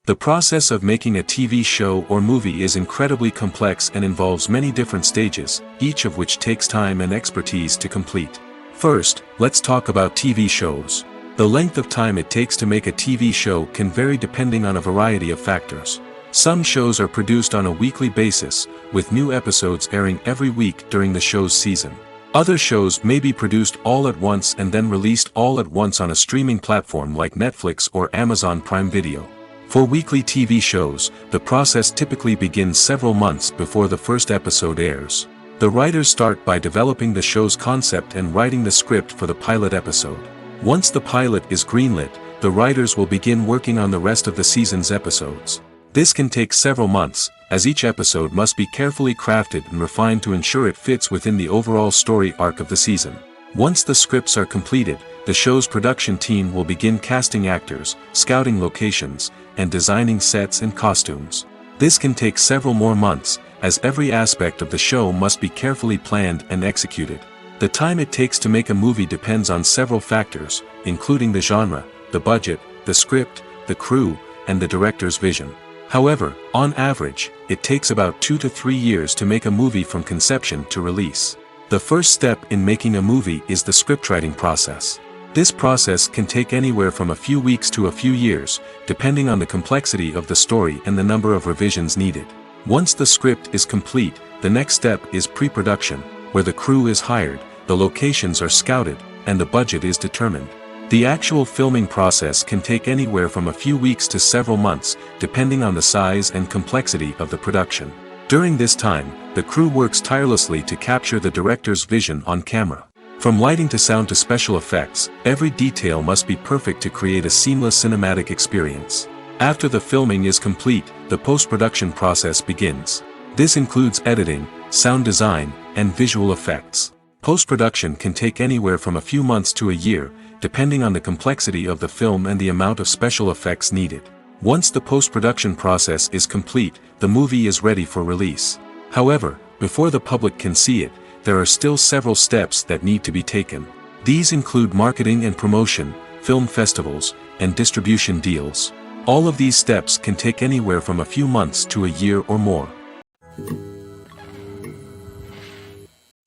The process of making a TV show or movie is incredibly complex and involves many different stages, each of which takes time and expertise to complete. First, let's talk about TV shows. The length of time it takes to make a TV show can vary depending on a variety of factors. Some shows are produced on a weekly basis, with new episodes airing every week during the show's season. Other shows may be produced all at once and then released all at once on a streaming platform like Netflix or Amazon Prime Video. For weekly TV shows, the process typically begins several months before the first episode airs. The writers start by developing the show's concept and writing the script for the pilot episode. Once the pilot is greenlit, the writers will begin working on the rest of the season's episodes. This can take several months, as each episode must be carefully crafted and refined to ensure it fits within the overall story arc of the season. Once the scripts are completed, the show's production team will begin casting actors, scouting locations, and designing sets and costumes. This can take several more months, as every aspect of the show must be carefully planned and executed. The time it takes to make a movie depends on several factors, including the genre, the budget, the script, the crew, and the director's vision. However, on average, it takes about 2 to 3 years to make a movie from conception to release. The first step in making a movie is the scriptwriting process. This process can take anywhere from a few weeks to a few years, depending on the complexity of the story and the number of revisions needed. Once the script is complete, the next step is pre-production, where the crew is hired, the locations are scouted, and the budget is determined. The actual filming process can take anywhere from a few weeks to several months, depending on the size and complexity of the production. During this time, the crew works tirelessly to capture the director's vision on camera. From lighting to sound to special effects, every detail must be perfect to create a seamless cinematic experience. After the filming is complete, the post-production process begins. This includes editing, sound design, and visual effects. Post-production can take anywhere from a few months to a year, depending on the complexity of the film and the amount of special effects needed. Once the post-production process is complete, the movie is ready for release. However, before the public can see it, there are still several steps that need to be taken. These include marketing and promotion, film festivals, and distribution deals. All of these steps can take anywhere from a few months to a year or more.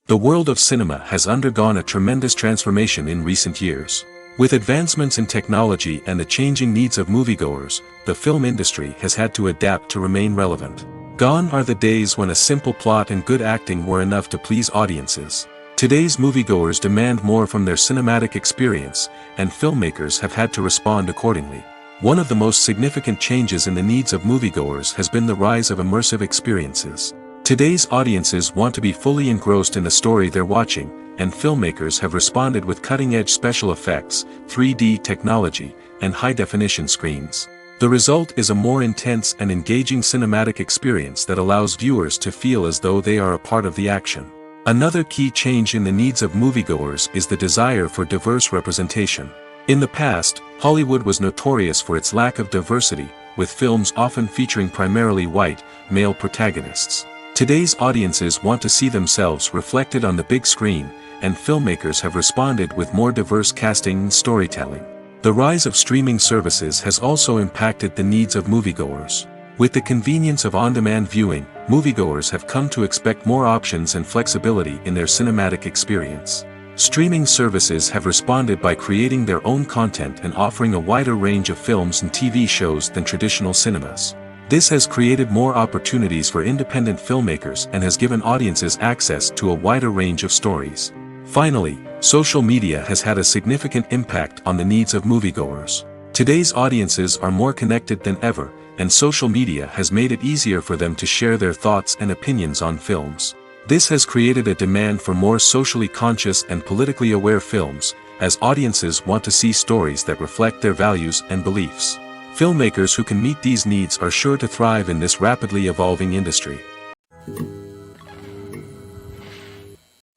The world of cinema has undergone a tremendous transformation in recent years. With advancements in technology and the changing needs of moviegoers, the film industry has had to adapt to remain relevant. Gone are the days when a simple plot and good acting were enough to please audiences. Today's moviegoers demand more from their cinematic experience, and filmmakers have had to respond accordingly. One of the most significant changes in the needs of moviegoers has been the rise of immersive experiences. Today's audiences want to be fully engrossed in the story they're watching, and filmmakers have responded with cutting-edge special effects, 3D technology, and high-definition screens. The result is a more intense and engaging cinematic experience that allows viewers to feel as though they are a part of the action. Another key change in the needs of moviegoers is the desire for diverse representation. In the past, Hollywood was notorious for its lack of diversity, with films often featuring primarily white, male protagonists. Today's audiences want to see themselves reflected on the big screen, and filmmakers have responded with more diverse casting and storytelling. The rise of streaming services has also impacted the needs of moviegoers. With the convenience of on-demand viewing, moviegoers have come to expect more options and flexibility in their cinematic experience. Streaming services have responded by creating their own content and offering a wider range of films and TV shows than traditional cinemas. This has created more opportunities for independent filmmakers and has given audiences access to a wider range of stories. Finally, social media has had a significant impact on the needs of moviegoers. Today's audiences are more connected than ever, and social media has made it easier for them to share their thoughts and opinions on films. This has created a demand for more socially conscious and politically aware films, as audiences want to see stories that reflect their values and beliefs. Filmmakers who can meet these needs are sure to thrive in this rapidly evolving industry.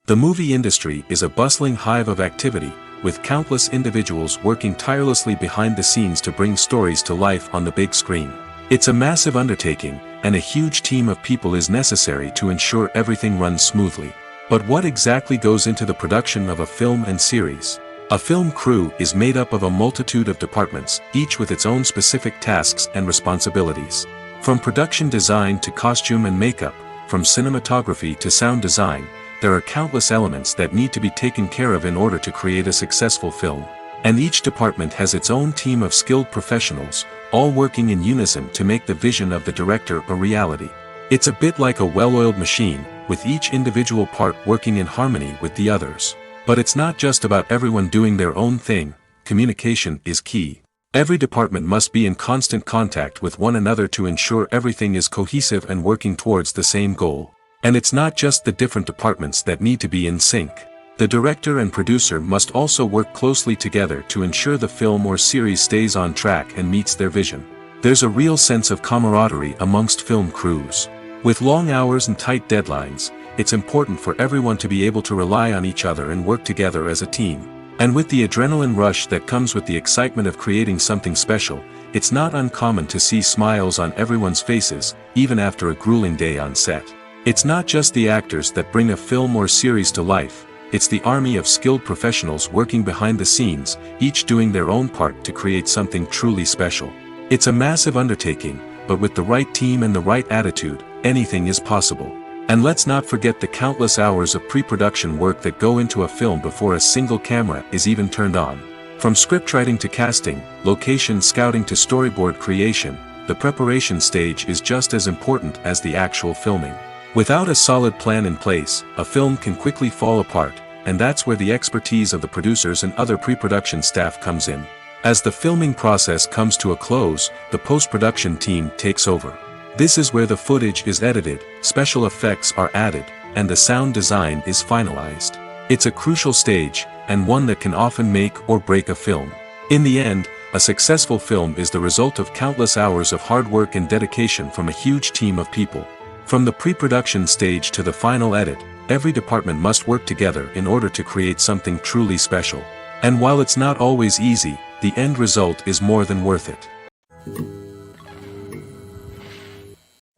The movie industry is a bustling hive of activity, with countless individuals working tirelessly behind the scenes to bring stories to life on the big screen. It's a massive undertaking, and a huge team of people is necessary to ensure everything runs smoothly. But what exactly goes into the production of a film and series? A film crew is made up of a multitude of departments, each with its own specific tasks and responsibilities. From production design to costume and makeup, from cinematography to sound design, there are countless elements that need to be taken care of in order to create a successful film. And each department has its own team of skilled professionals, all working in unison to make the vision of the director a reality. It's a bit like a well-oiled machine, with each individual part working in harmony with the others. But it's not just about everyone doing their own thing. Communication is key. Every department must be in constant contact with one another to ensure everything is cohesive and working towards the same goal. And it's not just the different departments that need to be in sync. The director and producer must also work closely together to ensure the film or series stays on track and meets their vision. There's a real sense of camaraderie amongst film crews. With long hours and tight deadlines, it's important for everyone to be able to rely on each other and work together as a team. And with the adrenaline rush that comes with the excitement of creating something special, it's not uncommon to see smiles on everyone's faces, even after a grueling day on set. It's not just the actors that bring a film or series to life, it's the army of skilled professionals working behind the scenes, each doing their own part to create something truly special. It's a massive undertaking, but with the right team and the right attitude, anything is possible. And let's not forget the countless hours of pre-production work that go into a film before a single camera is even turned on. From scriptwriting to casting, location scouting to storyboard creation, the preparation stage is just as important as the actual filming. Without a solid plan in place, a film can quickly fall apart, and that's where the expertise of the producers and other pre-production staff comes in. As the filming process comes to a close, the post-production team takes over. This is where the footage is edited, special effects are added, and the sound design is finalized. It's a crucial stage, and one that can often make or break a film. In the end, a successful film is the result of countless hours of hard work and dedication from a huge team of people. From the pre-production stage to the final edit, every department must work together in order to create something truly special. And while it's not always easy, the end result is more than worth it.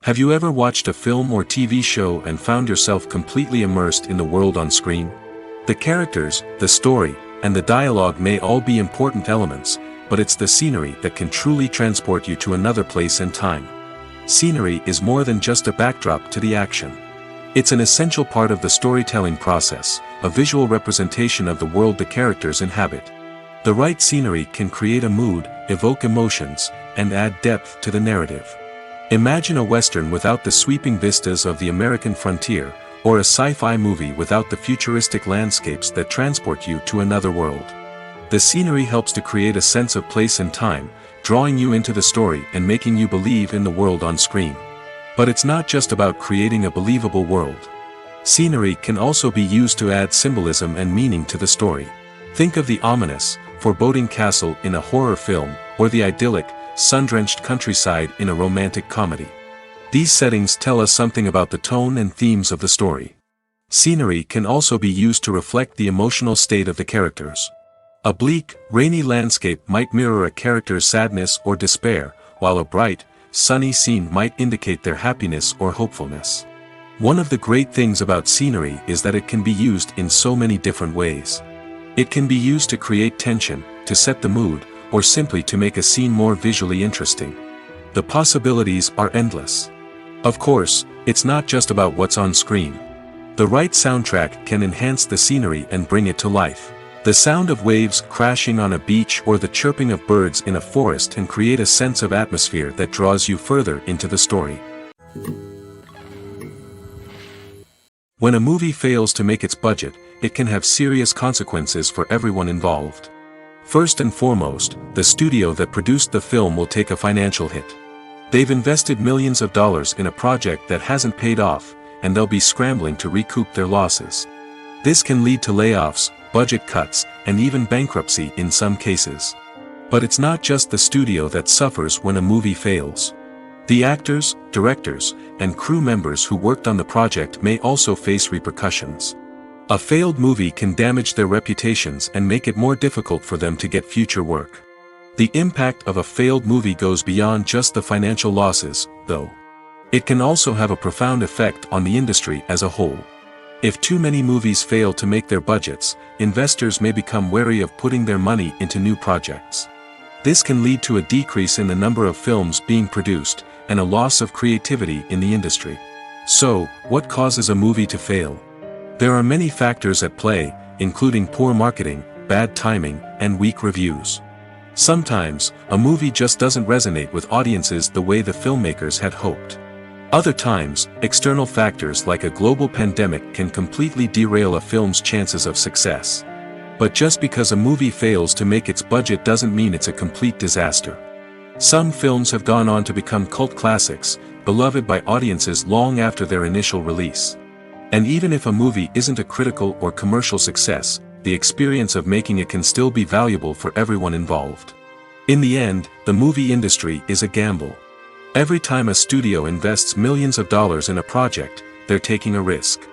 Have you ever watched a film or TV show and found yourself completely immersed in the world on screen? The characters, the story, and the dialogue may all be important elements, but it's the scenery that can truly transport you to another place and time. Scenery is more than just a backdrop to the action. It's an essential part of the storytelling process, a visual representation of the world the characters inhabit. The right scenery can create a mood, evoke emotions, and add depth to the narrative. Imagine a western without the sweeping vistas of the American frontier, or a sci-fi movie without the futuristic landscapes that transport you to another world. The scenery helps to create a sense of place and time, drawing you into the story and making you believe in the world on screen. But it's not just about creating a believable world. Scenery can also be used to add symbolism and meaning to the story. Think of the ominous, foreboding castle in a horror film, or the idyllic, sun-drenched countryside in a romantic comedy. These settings tell us something about the tone and themes of the story. Scenery can also be used to reflect the emotional state of the characters. A bleak, rainy landscape might mirror a character's sadness or despair, while a bright, sunny scene might indicate their happiness or hopefulness. One of the great things about scenery is that it can be used in so many different ways. It can be used to create tension, to set the mood, or simply to make a scene more visually interesting. The possibilities are endless. Of course, it's not just about what's on screen. The right soundtrack can enhance the scenery and bring it to life. The sound of waves crashing on a beach or the chirping of birds in a forest can create a sense of atmosphere that draws you further into the story. When a movie fails to make its budget, it can have serious consequences for everyone involved. First and foremost, the studio that produced the film will take a financial hit. They've invested millions of dollars in a project that hasn't paid off, and they'll be scrambling to recoup their losses. This can lead to layoffs, budget cuts, and even bankruptcy in some cases. But it's not just the studio that suffers when a movie fails. The actors, directors, and crew members who worked on the project may also face repercussions. A failed movie can damage their reputations and make it more difficult for them to get future work. The impact of a failed movie goes beyond just the financial losses, though. It can also have a profound effect on the industry as a whole. If too many movies fail to make their budgets, investors may become wary of putting their money into new projects. This can lead to a decrease in the number of films being produced, and a loss of creativity in the industry. So, what causes a movie to fail? There are many factors at play, including poor marketing, bad timing, and weak reviews. Sometimes, a movie just doesn't resonate with audiences the way the filmmakers had hoped. Other times, external factors like a global pandemic can completely derail a film's chances of success. But just because a movie fails to make its budget doesn't mean it's a complete disaster. Some films have gone on to become cult classics, beloved by audiences long after their initial release. And even if a movie isn't a critical or commercial success, the experience of making it can still be valuable for everyone involved. In the end, the movie industry is a gamble. Every time a studio invests millions of dollars in a project, they're taking a risk.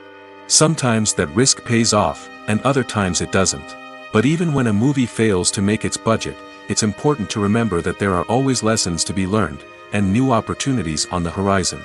Sometimes that risk pays off, and other times it doesn't. But even when a movie fails to make its budget, it's important to remember that there are always lessons to be learned, and new opportunities on the horizon.